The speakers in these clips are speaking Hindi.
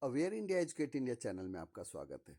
Aware India educate India channel में आपका स्वागत है।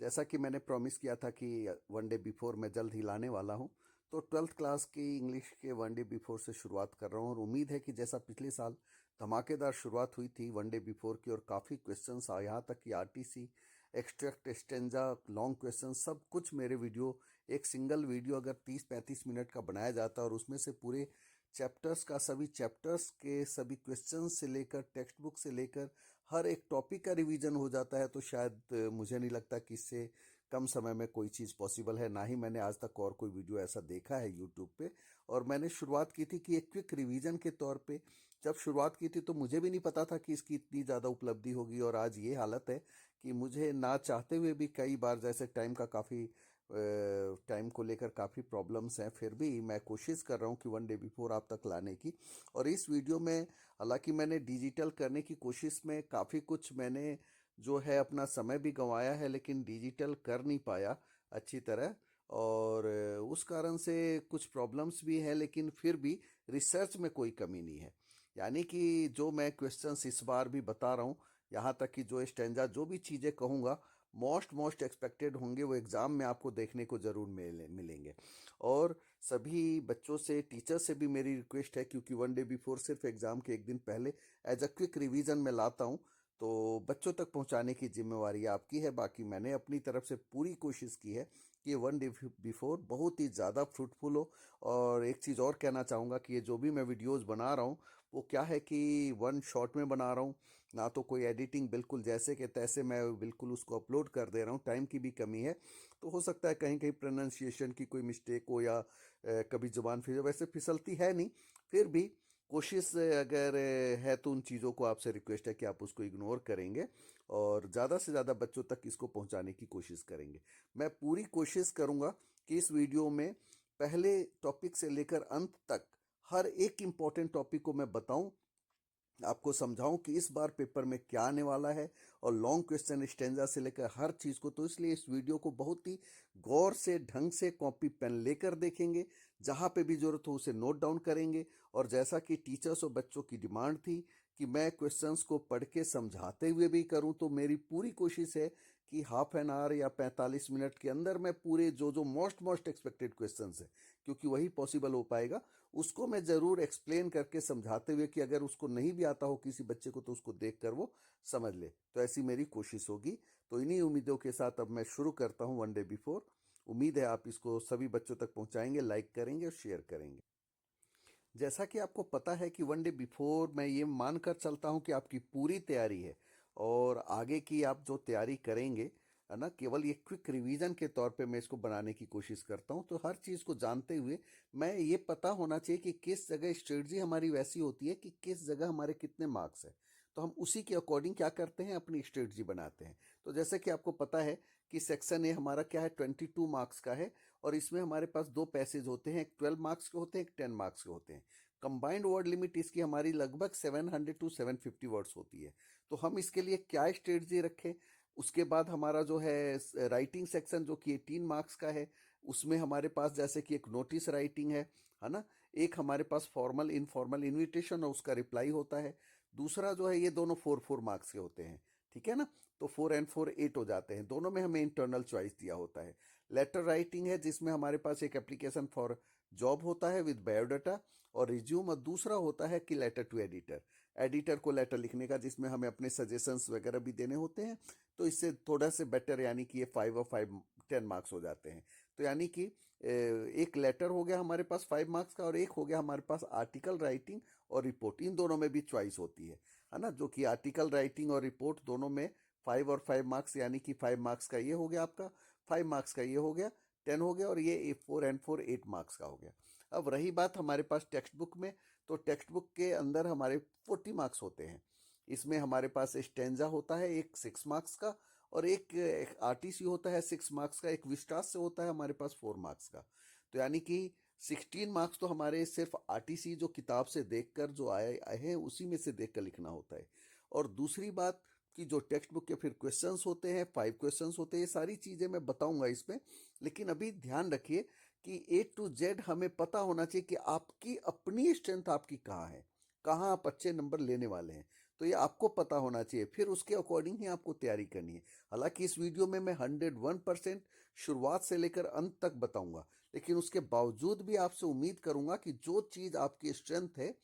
जैसा कि मैंने प्रॉमिस किया था कि वन डे बिफोर मैं जल्द ही लाने वाला हूं, तो 12th क्लास की इंग्लिश के वन डे बिफोर से शुरुआत कर रहा हूं और उम्मीद है कि जैसा पिछले साल धमाकेदार शुरुआत हुई थी वन डे बिफोर की और काफ़ी क्वेश्चंस आए, यहाँ तक कि RTC extract stanza long question सब कुछ मेरे वीडियो, एक सिंगल वीडियो अगर 30-35 मिनट का बनाया जाता और उसमें से पूरे चैप्टर्स का, सभी चैप्टर्स के सभी क्वेश्चन से लेकर टेक्स्ट बुक से लेकर हर एक टॉपिक का रिवीजन हो जाता है, तो शायद मुझे नहीं लगता कि इससे कम समय में कोई चीज़ पॉसिबल है। ना ही मैंने आज तक और कोई वीडियो ऐसा देखा है यूट्यूब पे। और मैंने शुरुआत की थी कि एक क्विक रिवीजन के तौर पे। जब शुरुआत की थी तो मुझे भी नहीं पता था कि इसकी इतनी ज़्यादा उपलब्धि होगी और आज ये हालत है कि मुझे ना चाहते हुए भी कई बार, जैसे टाइम का काफ़ी टाइम को लेकर काफ़ी प्रॉब्लम्स हैं, फिर भी मैं कोशिश कर रहा हूँ कि वन डे बिफोर आप तक लाने की। और इस वीडियो में हालांकि मैंने डिजिटल करने की कोशिश में काफ़ी कुछ मैंने जो है अपना समय भी गंवाया है, लेकिन डिजिटल कर नहीं पाया अच्छी तरह। और उस कारण से कुछ प्रॉब्लम्स भी हैं, लेकिन फिर भी रिसर्च में कोई कमी नहीं है। यानी कि जो मैं क्वेश्चंस इस बार भी बता रहा हूँ, यहाँ तक कि जो स्टैंजा जो भी चीज़ें कहूँगा मोस्ट एक्सपेक्टेड होंगे, वो एग्ज़ाम में आपको देखने को ज़रूर मिलेंगे। और सभी बच्चों से, टीचर से भी मेरी रिक्वेस्ट है, क्योंकि वन डे बिफोर सिर्फ एग्ज़ाम के एक दिन पहले एज अ क्विक रिवीजन में लाता हूँ, तो बच्चों तक पहुँचाने की जिम्मेवारी आपकी है। बाकी मैंने अपनी तरफ से पूरी कोशिश की है कि वन डे बिफोर बहुत ही ज़्यादा फ्रूटफुल हो। और एक चीज़ और कहना चाहूँगा कि ये जो भी मैं वीडियोज़ बना रहा हूँ, वो क्या है कि वन शॉट में बना रहा हूँ, ना तो कोई एडिटिंग, बिल्कुल जैसे कि तैसे मैं बिल्कुल उसको अपलोड कर दे रहा हूँ। टाइम की भी कमी है, तो हो सकता है कहीं कहीं प्रोनाउंसिएशन की कोई मिस्टेक हो या कभी जुबान फिसल, वैसे फिसलती है नहीं, फिर भी कोशिश अगर है तो उन चीज़ों को आपसे रिक्वेस्ट है कि आप उसको इग्नोर करेंगे और ज़्यादा से ज़्यादा बच्चों तक इसको पहुंचाने की कोशिश करेंगे। मैं पूरी कोशिश करूंगा कि इस वीडियो में पहले टॉपिक से लेकर अंत तक हर एक इम्पॉर्टेंट टॉपिक को मैं बताऊं, आपको समझाऊं कि इस बार पेपर में क्या आने वाला है, और लॉन्ग क्वेश्चन स्टेंजा से लेकर हर चीज़ को। तो इसलिए इस वीडियो को बहुत ही गौर से, ढंग से कॉपी पेन लेकर देखेंगे, जहां पे भी जरूरत हो उसे नोट डाउन करेंगे। और जैसा कि टीचर्स और बच्चों की डिमांड थी कि मैं क्वेश्चंस को पढ़ के समझाते हुए भी करूं, तो मेरी पूरी कोशिश है कि हाफ एन आवर या 45 मिनट के अंदर मैं पूरे जो जो मोस्ट एक्सपेक्टेड क्वेश्चंस है, क्योंकि वही पॉसिबल हो पाएगा, उसको मैं ज़रूर एक्सप्लेन करके समझाते हुए कि अगर उसको नहीं भी आता हो किसी बच्चे को, तो उसको देख कर वो समझ ले। तो ऐसी मेरी कोशिश होगी। तो इन्हीं उम्मीदों के साथ अब मैं शुरू करता हूँ वन डे बिफोर। उम्मीद है आप इसको सभी बच्चों तक पहुँचाएंगे, लाइक करेंगे और शेयर करेंगे। जैसा कि आपको पता है कि वन डे बिफोर मैं ये मानकर चलता हूँ कि आपकी पूरी तैयारी है और आगे की आप जो तैयारी करेंगे, है ना, केवल ये क्विक रिवीजन के तौर पे मैं इसको बनाने की कोशिश करता हूँ। तो हर चीज़ को जानते हुए मैं ये पता होना चाहिए कि किस जगह स्ट्रेटजी हमारी वैसी होती है कि किस जगह हमारे कितने मार्क्स है, तो हम उसी के अकॉर्डिंग क्या करते हैं, अपनी स्ट्रेटजी बनाते हैं। तो जैसे कि आपको पता है कि सेक्शन ए हमारा क्या है, 22 मार्क्स का है, और इसमें हमारे पास दो पैसेज होते हैं, एक 12 मार्क्स के होते हैं, एक 10 मार्क्स के होते हैं। कंबाइंड वर्ड लिमिट इसकी हमारी लगभग 700 टू 750 वर्ड्स होती है। तो हम इसके लिए क्या स्ट्रेटजी रखें। उसके बाद हमारा जो है राइटिंग सेक्शन, जो कि 18 मार्क्स का है, उसमें हमारे पास जैसे कि एक नोटिस राइटिंग है ना, एक हमारे पास फॉर्मल इनफॉर्मल इनविटेशन और उसका रिप्लाई होता है। दूसरा जो है, ये दोनों 4 मार्क्स के होते हैं, ठीक है ना। तो 4 एंड 4 8 हो जाते हैं। दोनों में हमें इंटरनल चॉइस दिया होता है। लेटर राइटिंग है, जिसमें हमारे पास एक एप्लीकेशन फॉर जॉब होता है विद बायोडाटा और रिज्यूम, और दूसरा होता है कि लेटर टू एडिटर, एडिटर को लेटर लिखने का, जिसमें हमें अपने सजेशंस वगैरह भी देने होते हैं। तो इससे थोड़ा से बेटर, यानी कि ये 5 और 5 10 मार्क्स हो जाते हैं। तो यानी कि एक लेटर हो गया हमारे पास 5 मार्क्स का, और एक हो गया हमारे पास आर्टिकल राइटिंग और रिपोर्ट। इन दोनों में भी चॉइस होती है ना, जो कि आर्टिकल राइटिंग और रिपोर्ट दोनों में 5 और 5 मार्क्स, यानी कि 5 मार्क्स का ये हो गया आपका, 5 मार्क्स का ये हो गया, 10 हो गया, और ये 4 एंड 4 8 मार्क्स का हो गया। अब रही बात हमारे पास टेक्स्ट बुक में, तो टेक्स्ट बुक के अंदर हमारे 40 मार्क्स होते हैं। इसमें हमारे पास स्टेंजा होता है एक 6 मार्क्स का, और एक आरटीसी होता है 6 मार्क्स का, एक विस्टास से होता है हमारे पास 4 मार्क्स का। तो यानी कि 16 मार्क्स तो हमारे सिर्फ आरटीसी जो किताब से देखकर जो आए हैं उसी में से देखकर लिखना होता है। और दूसरी बात कि जो टेक्स्ट बुक के फिर क्वेश्चंस होते हैं, 5 क्वेश्चंस होते हैं, ये सारी चीज़ें मैं बताऊंगा इसमें। लेकिन अभी ध्यान रखिए कि ए टू जेड हमें पता होना चाहिए कि आपकी अपनी स्ट्रेंथ आपकी कहाँ है, कहाँ आप अच्छे नंबर लेने वाले हैं। तो ये आपको पता होना चाहिए, फिर उसके अकॉर्डिंग ही आपको तैयारी करनी है। हालांकि इस वीडियो में मैं 101% शुरुआत से लेकर अंत तक बताऊंगा, लेकिन उसके बावजूद भी आपसे उम्मीद करूंगा कि जो चीज़ आपकी स्ट्रेंथ है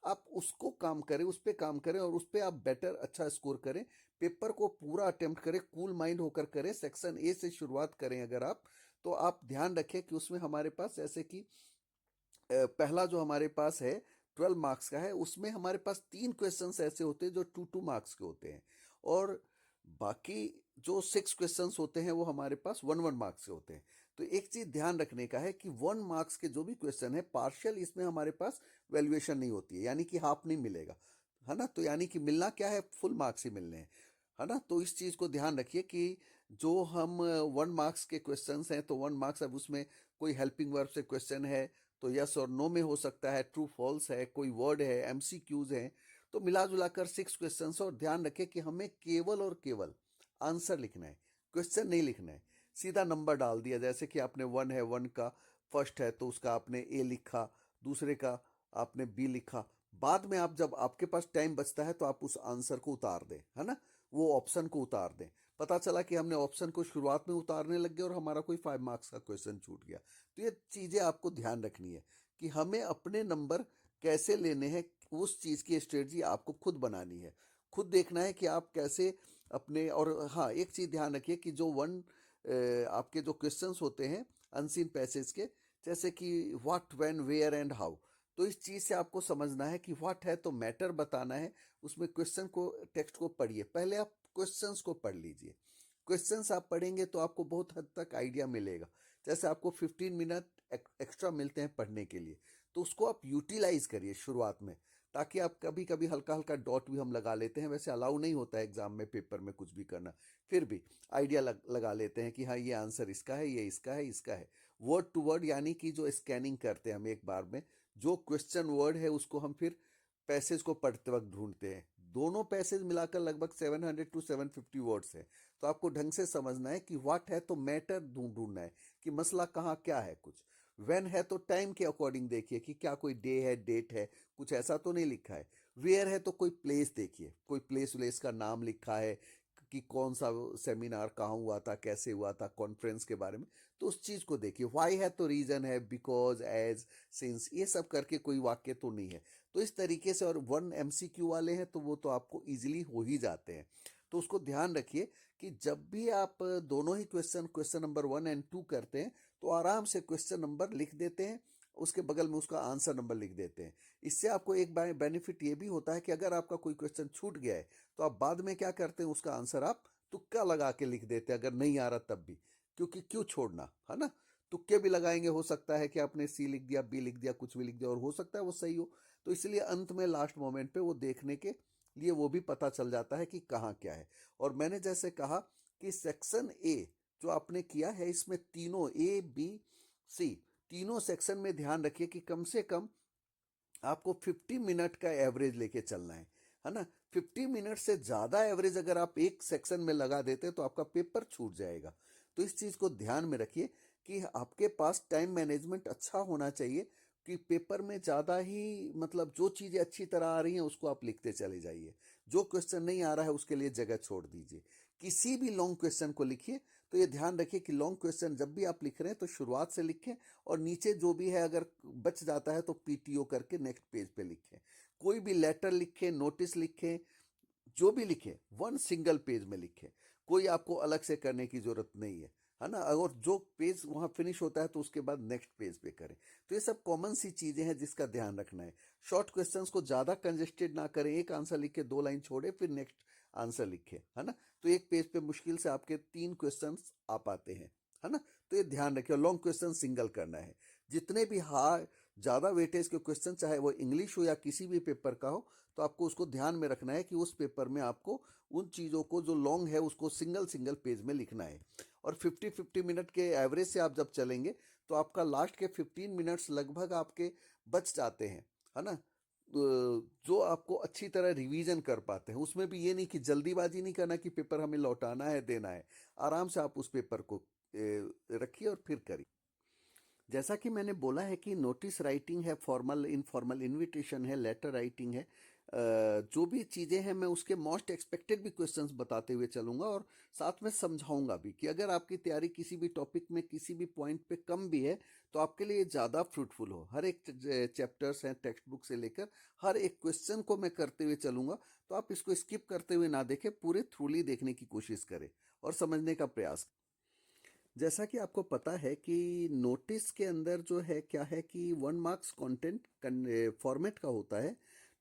आप उसको काम करें, उस पर काम करें और उस पर आप बेटर अच्छा स्कोर करें। पेपर को पूरा अटेम्प्ट करें, कूल माइंड होकर करें। सेक्शन ए से शुरुआत करें अगर आप, तो आप ध्यान रखें कि उसमें हमारे पास जैसे कि पहला जो हमारे पास है 12 मार्क्स का है, उसमें हमारे पास 3 क्वेश्चंस ऐसे होते हैं जो 2 2 मार्क्स के होते हैं, और बाकी जो 6 क्वेश्चंस होते हैं वो हमारे पास 1 1 मार्क्स के होते हैं। तो एक चीज ध्यान रखने का है कि 1 मार्क्स के जो भी क्वेश्चन है पार्शियल, इसमें हमारे पास वैल्यूएशन नहीं होती है, यानी कि हाफ नहीं मिलेगा, है ना। तो यानी कि मिलना क्या है, फुल मार्क्स ही मिलने हैं, है ना। तो इस चीज को ध्यान रखिए कि जो हम 1 मार्क्स के क्वेश्चंस हैं तो 1 मार्क्स, अब उसमें कोई हेल्पिंग वर्ब से क्वेश्चन है तो यस और नो में हो सकता है, ट्रू फॉल्स है, कोई वर्ड है, एमसीक्यूज है, तो मिला जुला कर 6 क्वेश्चंस। और ध्यान रखें कि हमें केवल और केवल आंसर लिखना है, क्वेश्चन नहीं लिखना है। सीधा नंबर डाल दिया, जैसे कि आपने 1 है, 1 का फर्स्ट है तो उसका आपने ए लिखा, दूसरे का आपने बी लिखा। बाद में आप जब आपके पास टाइम बचता है तो आप उस आंसर को उतार दें, है ना, वो ऑप्शन को उतार दें। पता चला कि हमने ऑप्शन को शुरुआत में उतारने लग गए और हमारा कोई 5 मार्क्स का क्वेश्चन छूट गया। तो ये चीज़ें आपको ध्यान रखनी है कि हमें अपने नंबर कैसे लेने हैं, उस चीज़ की स्ट्रेटजी आपको खुद बनानी है। खुद देखना है कि आप कैसे अपने, और हाँ एक चीज़ ध्यान रखिए कि जो आपके जो क्वेश्चंस होते हैं अनसीन पैसेज के, जैसे कि what, when, where and how, तो इस चीज़ से आपको समझना है कि व्हाट है तो मैटर बताना है, उसमें क्वेश्चन को, टेक्स्ट को पढ़िए, पहले आप क्वेश्चंस को पढ़ लीजिए। क्वेश्चंस आप पढ़ेंगे तो आपको बहुत हद तक आइडिया मिलेगा। जैसे आपको 15 मिनट एक्स्ट्रा मिलते हैं पढ़ने के लिए, तो उसको आप यूटिलाइज करिए शुरुआत में, ताकि आप कभी कभी हल्का हल्का डॉट भी हम लगा लेते हैं, वैसे अलाउ नहीं होता है एग्जाम में पेपर में कुछ भी करना, फिर भी आइडिया लगा लेते हैं कि हाँ ये आंसर इसका है, ये इसका है, इसका है। वर्ड टू वर्ड, यानी कि जो स्कैनिंग करते हैं हम एक बार में, जो क्वेश्चन वर्ड है उसको हम फिर पैसेज को पढ़ते वक्त ढूंढते हैं। दोनों पैसेज मिलाकर लगभग 700 to 750 वर्ड्स है। तो आपको ढंग से समझना है कि व्हाट है तो मैटर ढूंढना है कि मसला कहाँ क्या है कुछ। व्हेन है तो टाइम के अकॉर्डिंग देखिए कि क्या कोई डे है, डेट है, कुछ ऐसा तो नहीं लिखा है। वेयर है तो कोई प्लेस देखिए, कोई प्लेस व्लेस का नाम लिखा है कि कौन सा सेमिनार कहाँ हुआ था, कैसे हुआ था, कॉन्फ्रेंस के बारे में, तो उस चीज़ को देखिए। वाई है तो रीज़न है, बिकॉज, एज, सिंस, ये सब करके कोई वाक्य तो नहीं है। तो इस तरीके से, और 1 MCQ वाले हैं तो वो तो आपको इजीली हो ही जाते हैं। तो उसको ध्यान रखिए कि जब भी आप दोनों ही क्वेश्चन, क्वेश्चन नंबर 1 और 2 करते हैं, तो आराम से क्वेश्चन नंबर लिख देते हैं, उसके बगल में उसका आंसर नंबर लिख देते हैं। इससे आपको एक बेनिफिट ये भी होता है कि अगर आपका कोई क्वेश्चन छूट गया है तो आप बाद में क्या करते हैं, उसका आंसर आप तुक्का लगा के लिख देते हैं, अगर नहीं आ रहा तब भी, क्योंकि क्यों छोड़ना, है ना। तुक्के भी लगाएंगे, हो सकता है कि आपने सी लिख दिया, बी लिख दिया, कुछ भी लिख दिया और हो सकता है वो सही हो। तो इसलिए अंत में लास्ट मोमेंट पे वो देखने के लिए वो भी पता चल जाता है कि कहाँ क्या है। और मैंने जैसे कहा कि सेक्शन ए जो आपने किया है, इसमें तीनों ए बी सी, तीनों सेक्शन में ध्यान रखिए कि कम से कम आपको 50 मिनट का एवरेज लेके चलना है ना। 50 मिनट से ज़्यादा एवरेज अगर आप एक सेक्शन में लगा देते हैं तो आपका पेपर छूट जाएगा। तो इस चीज़ को ध्यान में रखिए कि आपके पास टाइम मैनेजमेंट अच्छा होना चाहिए, कि पेपर में ज़्यादा ही, मतलब जो चीज़ें अच्छी तरह आ रही हैं उसको आप लिखते चले जाइए, जो क्वेश्चन नहीं आ रहा है उसके लिए जगह छोड़ दीजिए। किसी भी लॉन्ग क्वेश्चन को लिखिए, तो ये ध्यान रखिए कि लॉन्ग क्वेश्चन जब भी आप लिख रहे हैं तो शुरुआत से लिखें, और नीचे जो भी है अगर बच जाता है तो पीटीओ करके नेक्स्ट पेज पे लिखें। कोई भी लेटर लिखें, नोटिस लिखें, जो भी लिखें 1 सिंगल पेज में लिखें, कोई आपको अलग से करने की जरूरत नहीं है ना। और जो पेज वहाँ फिनिश होता है तो उसके बाद नेक्स्ट पेज पे करें। तो ये सब कॉमन सी चीज़ें हैं जिसका ध्यान रखना है। शॉर्ट क्वेश्चंस को ज़्यादा कंजेस्टेड ना करें, एक आंसर लिख के 2 लाइन छोड़े फिर नेक्स्ट आंसर लिखें, है ना। तो एक पेज पे मुश्किल से आपके 3 क्वेश्चंस आ पाते हैं, है ना। तो ये ध्यान रखिए, लॉन्ग क्वेश्चन सिंगल करना है। जितने भी ज़्यादा वेटेज के क्वेश्चन, चाहे वो इंग्लिश हो या किसी भी पेपर का हो, तो आपको उसको ध्यान में रखना है कि उस पेपर में आपको उन चीज़ों को जो लॉन्ग है उसको सिंगल सिंगल पेज में लिखना है। और 50-50 मिनट के एवरेज से आप जब चलेंगे तो आपका लास्ट के 15 मिनट्स लगभग आपके बच जाते हैं, है ना। जो आपको अच्छी तरह रिवीजन कर पाते हैं। उसमें भी ये नहीं कि जल्दीबाजी नहीं करना कि पेपर हमें लौटाना है, देना है। आराम से आप उस पेपर को रखिए और फिर करिए। जैसा कि मैंने बोला है कि नोटिस राइटिंग है, फॉर्मल इनफॉर्मल इनविटेशन है, लेटर राइटिंग है, जो भी चीज़ें हैं मैं उसके मोस्ट एक्सपेक्टेड भी क्वेश्चंस बताते हुए चलूँगा और साथ में समझाऊंगा भी कि अगर आपकी तैयारी किसी भी टॉपिक में किसी भी पॉइंट पे कम भी है तो आपके लिए ज़्यादा फ्रूटफुल हो। हर एक चैप्टर्स हैं टेक्स्ट बुक से लेकर हर एक क्वेश्चन को मैं करते हुए चलूँगा, तो आप इसको स्किप करते हुए ना देखें, पूरे थ्रूली देखने की कोशिश करें और समझने का प्रयास। जैसा कि आपको पता है कि नोटिस के अंदर जो है क्या है कि 1 मार्क्स कंटेंट फॉर्मेट का होता है,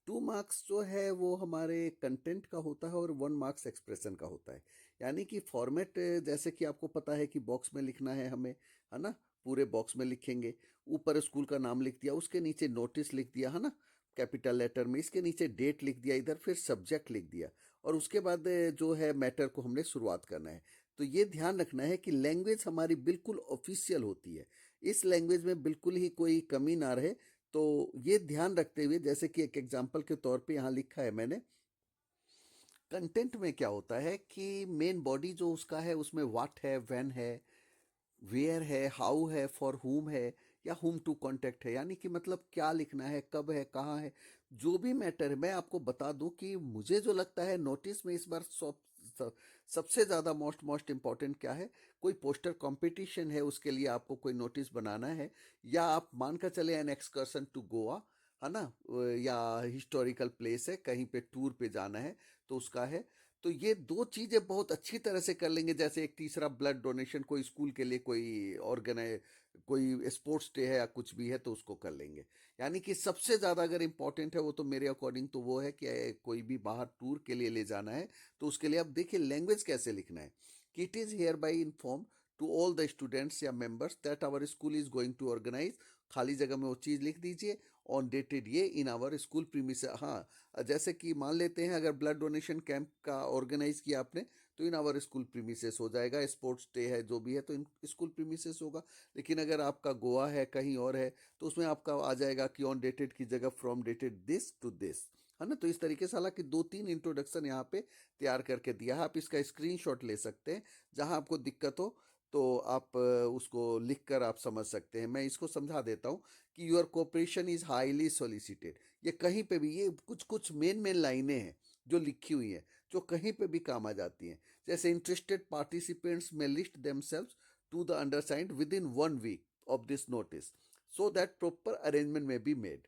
2 मार्क्स जो है वो हमारे कंटेंट का होता है और 1 मार्क्स एक्सप्रेशन का होता है। यानी कि फॉर्मेट जैसे कि आपको पता है कि बॉक्स में लिखना है हमें, है ना। पूरे बॉक्स में लिखेंगे, ऊपर स्कूल का नाम लिख दिया, उसके नीचे नोटिस लिख दिया, है ना, कैपिटल लेटर में, इसके नीचे डेट लिख दिया, इधर फिर सब्जेक्ट लिख दिया और उसके बाद जो है मैटर को हमने शुरुआत करना है। तो ये ध्यान रखना है कि लैंग्वेज हमारी बिल्कुल ऑफिशियल होती है, इस लैंग्वेज में बिल्कुल ही कोई कमी ना रहे। तो ये ध्यान रखते हुए, जैसे कि एक एग्जांपल के तौर पे यहाँ लिखा है मैंने, कंटेंट में क्या होता है कि मेन बॉडी जो उसका है उसमें व्हाट है, व्हेन है, वेयर है, हाउ है, फॉर हुम है, या हुम टू कॉन्टेक्ट है, यानी कि मतलब क्या लिखना है, कब है, कहाँ है, जो भी मैटर है। मैं आपको बता दूं कि मुझे जो लगता है नोटिस में इस बार सबसे ज़्यादा मोस्ट इम्पॉर्टेंट क्या है, कोई पोस्टर कंपटीशन है उसके लिए आपको कोई नोटिस बनाना है, या आप मान कर चले एन एक्सकर्सन टू गोवा, है ना, या हिस्टोरिकल प्लेस है कहीं पे टूर पे जाना है तो उसका है। तो ये दो चीजें बहुत अच्छी तरह से कर लेंगे। जैसे एक तीसरा ब्लड डोनेशन, कोई स्कूल के लिए कोई ऑर्गेनाइज, कोई स्पोर्ट्स डे है या कुछ भी है तो उसको कर लेंगे। यानी कि सबसे ज्यादा अगर इम्पोर्टेंट है वो तो मेरे अकॉर्डिंग तो वो है कि कोई भी बाहर टूर के लिए ले जाना है तो उसके लिए अब देखिए लैंग्वेज कैसे लिखना है कि it is hereby inform to all the students या members that our school is going to organise, खाली जगह में वो चीज़ लिख दीजिए, ऑन डेटेड ये इन आवर स्कूल प्रीमिस। हाँ, जैसे कि मान लेते हैं अगर ब्लड डोनेशन कैंप का ऑर्गेनाइज किया आपने तो इन आवर स्कूल प्रीमिसेस हो जाएगा, स्पोर्ट्स डे है जो भी है तो इन स्कूल प्रीमिसेस होगा। लेकिन अगर आपका गोवा है कहीं और है तो उसमें आपका आ जाएगा कि ऑन डेटेड की जगह from dated this to this, है ना। तो इस तरीके से हालांकि 2-3 इंट्रोडक्शन यहाँ पे तैयार करके दिया है, आप इसका स्क्रीनशॉट ले सकते हैं, जहां आपको दिक्कत हो तो आप उसको लिख कर आप समझ सकते हैं। मैं इसको समझा देता हूँ कि your cooperation is highly solicited. ये कहीं पे भी ये कुछ कुछ मेन लाइनें हैं जो लिखी हुई हैं जो कहीं पे भी काम आ जाती हैं। जैसे interested participants may list themselves to the undersigned within 1 week of this notice so that proper arrangement may be made.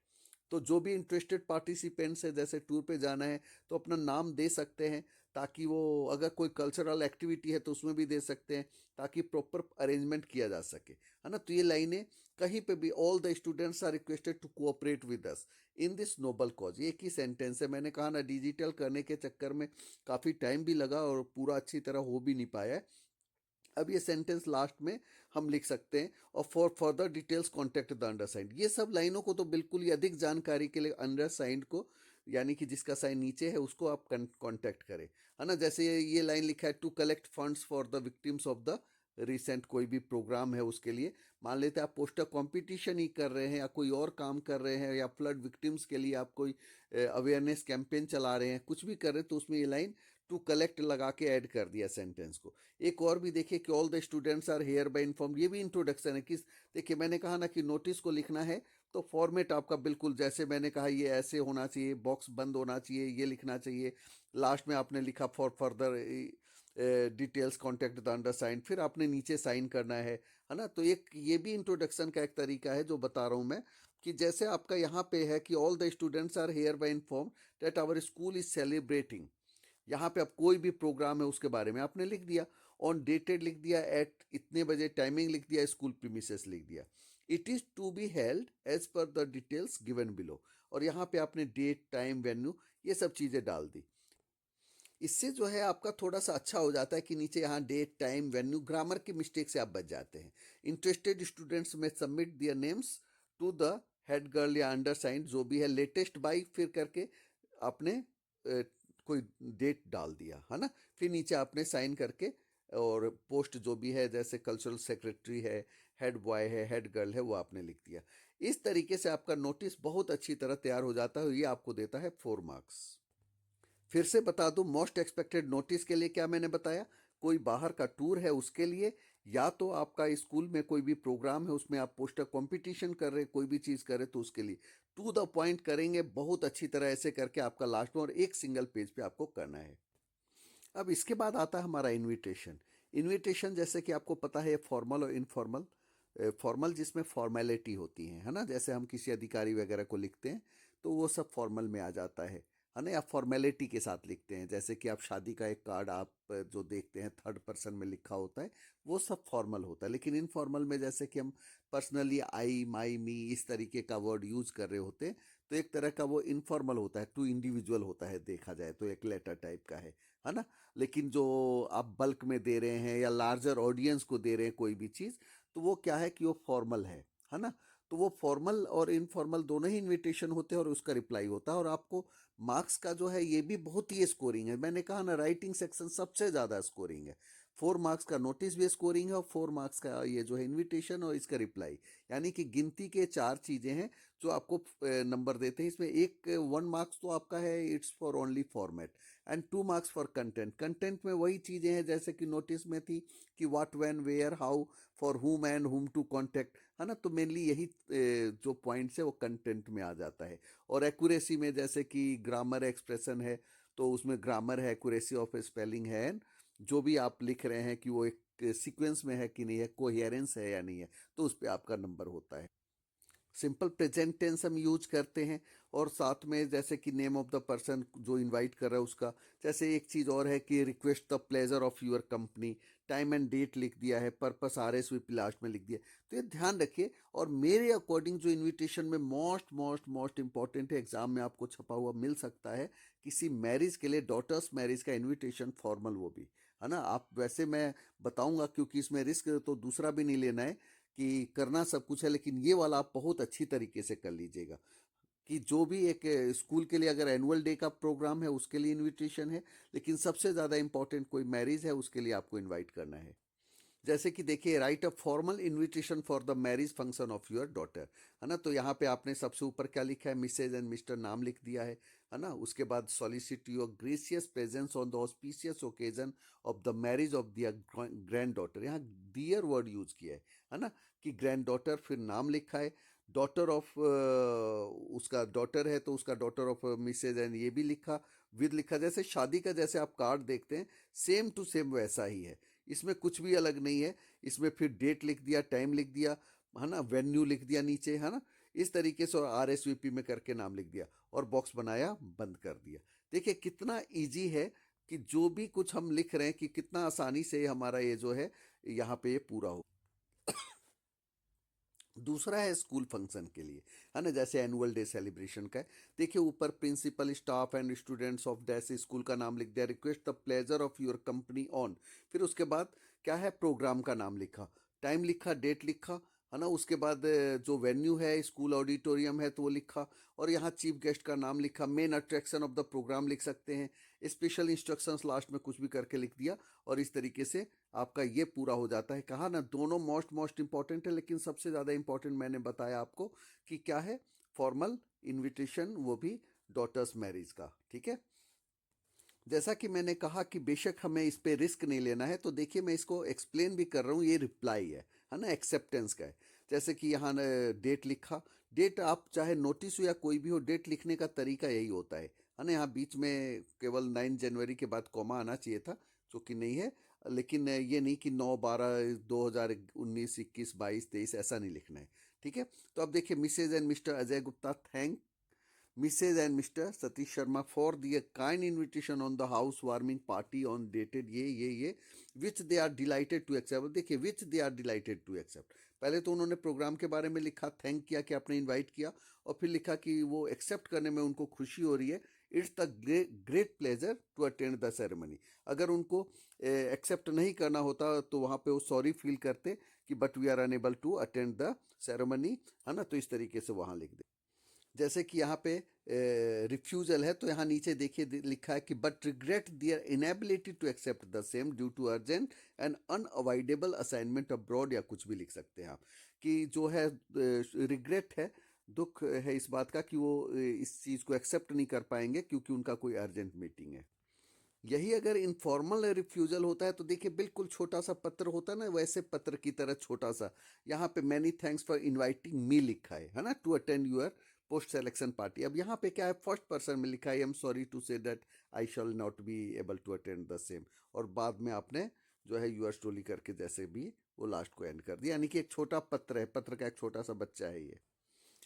तो जो भी इंटरेस्टेड पार्टिसिपेंट्स है, जैसे टूर पे जाना है तो अपना नाम दे सकते हैं, ताकि वो अगर कोई कल्चरल एक्टिविटी है तो उसमें भी दे सकते हैं, ताकि प्रॉपर अरेंजमेंट किया जा सके, है ना। तो ये लाइनें कहीं पे भी, all the students are requested to cooperate with us in this noble cause, ये एक ही सेंटेंस है। मैंने कहा ना डिजिटल करने के चक्कर में काफ़ी टाइम भी लगा और पूरा अच्छी तरह हो भी नहीं पाया है। अब ये सेंटेंस लास्ट में हम लिख सकते हैं, और for further details contact the undersigned. ये सब लाइनों को तो बिल्कुल ही अधिक जानकारी के लिए अंडरसाइंड को, यानी कि जिसका साइन नीचे है, उसको आप कांटेक्ट करें, है ना। जैसे ये लाइन लिखा है to collect funds for the victims of the recent, कोई भी प्रोग्राम है उसके लिए, मान लेते हैं आप पोस्टर कंपटीशन ही कर रहे हैं या कोई और काम कर रहे हैं, या फ्लड विक्टिम्स के लिए आप कोई अवेयरनेस कैंपेन चला रहे हैं, कुछ भी कर रहे हैं, तो उसमें ये लाइन टू कलेक्ट लगा के ऐड कर दिया सेंटेंस को। एक और भी देखिए कि all the students are hereby inform, ये भी इंट्रोडक्शन है। किस, देखिए मैंने कहा ना कि नोटिस को लिखना है तो फॉर्मेट आपका बिल्कुल जैसे मैंने कहा ये ऐसे होना चाहिए, बॉक्स बंद होना चाहिए, ये लिखना चाहिए। लास्ट में आपने लिखा for further details contact the undersigned, फिर आपने नीचे साइन करना है ना। तो एक ये भी इंट्रोडक्शन का एक तरीका है जो बता रहा हूँ मैं, कि जैसे आपका यहाँ पे है कि all the students are hereby inform that our school is celebrating, यहाँ पे आप कोई भी प्रोग्राम है उसके बारे में आपने लिख दिया, ऑन डेटेड लिख दिया, एट इतने बजे टाइमिंग लिख दिया, स्कूल प्रीमिसेस लिख दिया, it is to be held as per the details given below, और यहाँ पे आपने डेट, टाइम, वेन्यू, ये सब चीज़ें डाल दी। इससे जो है आपका थोड़ा सा अच्छा हो जाता है कि नीचे यहाँ डेट, टाइम, वेन्यू, ग्रामर की मिस्टेक से आप बच जाते हैं। Interested students may submit their names to the head girl या अंडर साइंड जो भी है, लेटेस्ट बाई फिर करके आपने कोई डेट डाल दिया, है ना। फिर नीचे आपने साइन करके, और पोस्ट जो भी है जैसे कल्चरल सेक्रेटरी है, हेड बॉय है, हेड गर्ल है, वो आपने लिख दिया। इस तरीके से आपका नोटिस बहुत अच्छी तरह तैयार हो जाता है। ये आपको देता है 4 मार्क्स। फिर से बता दूं, मोस्ट एक्सपेक्टेड नोटिस के लिए क्या मैंने बताया, कोई बाहर का टूर है उसके लिए, या तो आपका स्कूल में कोई भी प्रोग्राम है उसमें आप पोस्टर कंपटीशन कर रहे हैं, कोई भी चीज़ कर रहे हैं तो उसके लिए, टू द पॉइंट करेंगे बहुत अच्छी तरह, ऐसे करके आपका लास्ट में और एक सिंगल पेज पे आपको करना है। अब इसके बाद आता है हमारा इनविटेशन। इनविटेशन जैसे कि आपको पता है फॉर्मल और इनफॉर्मल। फॉर्मल जिसमें फॉर्मेलिटी होती है ना, जैसे हम किसी अधिकारी वगैरह को लिखते हैं तो वो सब फॉर्मल में आ जाता है ना, या फॉर्मेलिटी के साथ लिखते हैं, जैसे कि आप शादी का एक कार्ड आप जो देखते हैं थर्ड पर्सन में लिखा होता है, वो सब फॉर्मल होता है। लेकिन इनफॉर्मल में जैसे कि हम पर्सनली आई, माई, मी इस तरीके का वर्ड यूज कर रहे होते हैं, तो एक तरह का वो इनफॉर्मल होता है, टू इंडिविजुअल होता है, देखा जाए तो एक लेटर टाइप का है ना। लेकिन जो आप बल्क में दे रहे हैं या लार्जर ऑडियंस को दे रहे हैं कोई भी चीज़, तो वो क्या है कि वो फॉर्मल है ना। तो वो फॉर्मल और इनफॉर्मल दोनों ही इनविटेशन होते हैं और उसका रिप्लाई होता है। और आपको मार्क्स का जो है ये भी बहुत ही स्कोरिंग है, मैंने कहा ना राइटिंग सेक्शन सबसे ज़्यादा स्कोरिंग है। 4 मार्क्स का नोटिस भी स्कोरिंग है और 4 मार्क्स का ये जो है इनविटेशन और इसका रिप्लाई, यानी कि गिनती के 4 चीज़ें हैं जो आपको नंबर देते हैं। इसमें एक 1 मार्क्स तो आपका है, it's for only format, and 2 marks for content. Content में वही चीज़ें हैं जैसे कि नोटिस में थी कि what, when, where, how, for whom and whom to contact, है ना। तो मेनली यही जो पॉइंट्स है वो कंटेंट में आ जाता है। और एक्यूरेसी में जैसे कि ग्रामर एक्सप्रेशन है, तो उसमें ग्रामर है, एक्यूरेसी ऑफ स्पेलिंग है, जो भी आप लिख रहे हैं कि वो एक सीक्वेंस में है कि नहीं है, कोहेरेंस है या नहीं है, तो उस पर आपका नंबर होता है। सिंपल प्रेजेंट टेंस हम यूज करते हैं, और साथ में जैसे कि नेम ऑफ द पर्सन जो इनवाइट कर रहा है उसका। जैसे एक चीज़ और है कि request the pleasure of your company, time and date लिख दिया है, पर्पस RSVP लास्ट में लिख दिया। तो ये ध्यान रखिए। और मेरे अकॉर्डिंग जो इनविटेशन में मोस्ट मोस्ट मोस्ट इंपॉर्टेंट है, एग्जाम में आपको छपा हुआ मिल सकता है, किसी मैरिज के लिए डॉटर्स मैरिज का इनविटेशन फॉर्मल, वो भी है ना। आप वैसे मैं बताऊंगा क्योंकि इसमें रिस्क तो दूसरा भी नहीं लेना है कि करना सब कुछ है, लेकिन ये वाला आप बहुत अच्छी तरीके से कर लीजिएगा कि जो भी एक स्कूल के लिए अगर एनुअल डे का प्रोग्राम है उसके लिए इनविटेशन है, लेकिन सबसे ज़्यादा इंपॉर्टेंट कोई मैरिज है उसके लिए आपको इनवाइट करना है। जैसे कि देखिए, right a formal invitation for the marriage function of your daughter, है ना। तो यहाँ पे आपने सबसे ऊपर क्या लिखा है, मिसेज एंड मिस्टर नाम लिख दिया है ना। उसके बाद solicit your gracious presence on the auspicious occasion of the marriage of their granddaughter, यहाँ डियर वर्ड यूज किया है ना, कि ग्रैंड डॉटर, फिर नाम लिखा है, डॉटर ऑफ उसका डॉटर है तो उसका डॉटर ऑफ मिसेज एंड ये भी लिखा, विद लिखा, जैसे शादी का जैसे आप कार्ड देखते हैं सेम टू सेम वैसा ही है, इसमें कुछ भी अलग नहीं है। इसमें फिर डेट लिख दिया, टाइम लिख दिया, है ना, वेन्यू लिख दिया नीचे, है ना, इस तरीके से, और RSVP में करके नाम लिख दिया और बॉक्स बनाया, बंद कर दिया। देखिए कितना इजी है कि जो भी कुछ हम लिख रहे हैं कि कितना आसानी से हमारा ये जो है यहाँ पे ये पूरा हो। दूसरा है स्कूल फंक्शन के लिए, है ना, जैसे एनुअल डे सेलिब्रेशन का है। देखिए ऊपर principal, staff and students of dash school का नाम लिख दिया, request the pleasure of your company on, फिर उसके बाद क्या है, प्रोग्राम का नाम लिखा, टाइम लिखा, डेट लिखा, है ना। उसके बाद जो वेन्यू है स्कूल ऑडिटोरियम है तो वो लिखा, और यहाँ चीफ गेस्ट का नाम लिखा, main attraction of the programme लिख सकते हैं, स्पेशल इंस्ट्रक्शंस लास्ट में कुछ भी करके लिख दिया, और इस तरीके से आपका ये पूरा हो जाता है। कहा ना दोनों मोस्ट मोस्ट इंपॉर्टेंट है, लेकिन सबसे ज़्यादा इंपॉर्टेंट मैंने बताया आपको कि क्या है, फॉर्मल इनविटेशन, वो भी डॉटर्स मैरिज का, ठीक है। जैसा कि मैंने कहा कि बेशक हमें इस पे रिस्क नहीं लेना है, तो देखिए मैं इसको एक्सप्लेन भी कर रहा हूँ, ये रिप्लाई है ना, एक्सेप्टेंस का है। जैसे कि यहाँ डेट लिखा, डेट आप चाहे नोटिस हो या कोई भी हो, डेट लिखने का तरीका यही होता है ना। यहाँ बीच में केवल 9 जनवरी के बाद कॉमा आना चाहिए था, जो कि नहीं है, लेकिन ये नहीं कि 9/12/2019 21 22 23 ऐसा नहीं लिखना है, ठीक है। तो अब देखिए, Mrs and Mr Ajay Gupta thank Mrs. and Mr. Satish Sharma for the kind invitation on the housewarming party on dated ये which they are delighted to accept। देखिए which they are delighted to accept, पहले तो उन्होंने प्रोग्राम के बारे में लिखा, थैंक किया कि आपने इनवाइट किया, और फिर लिखा कि वो एक्सेप्ट करने में उनको खुशी हो रही है, it's the great pleasure to attend the ceremony. अगर उनको एक्सेप्ट नहीं करना होता तो वहाँ पे वो सॉरी फील करते कि but we are unable to attend the ceremony, है ना। तो इस तरीके से वहाँ लिख दे। जैसे कि यहाँ पे रिफ्यूजल है तो यहाँ नीचे देखिए लिखा है कि but regret their inability to accept the same due to urgent and unavoidable assignment abroad, या कुछ भी लिख सकते हैं आप, कि जो है रिग्रेट है, दुख है इस बात का कि वो इस चीज़ को एक्सेप्ट नहीं कर पाएंगे क्योंकि उनका कोई अर्जेंट मीटिंग है। यही अगर इनफॉर्मल रिफ्यूजल होता है तो देखिए बिल्कुल छोटा सा पत्र होता है ना, वैसे पत्र की तरह छोटा सा, यहाँ पे many thanks for inviting me लिखा है ना, to attend your post selection party. अब यहाँ पे क्या है, फर्स्ट पर्सन में लिखा है I am sorry to say that I shall not be able to attend the same, और बाद में आपने जो है यूआर स्टोरी करके जैसे भी वो लास्ट को एंड कर दिया, यानी कि एक छोटा पत्र है, पत्र का एक छोटा सा बच्चा है ये।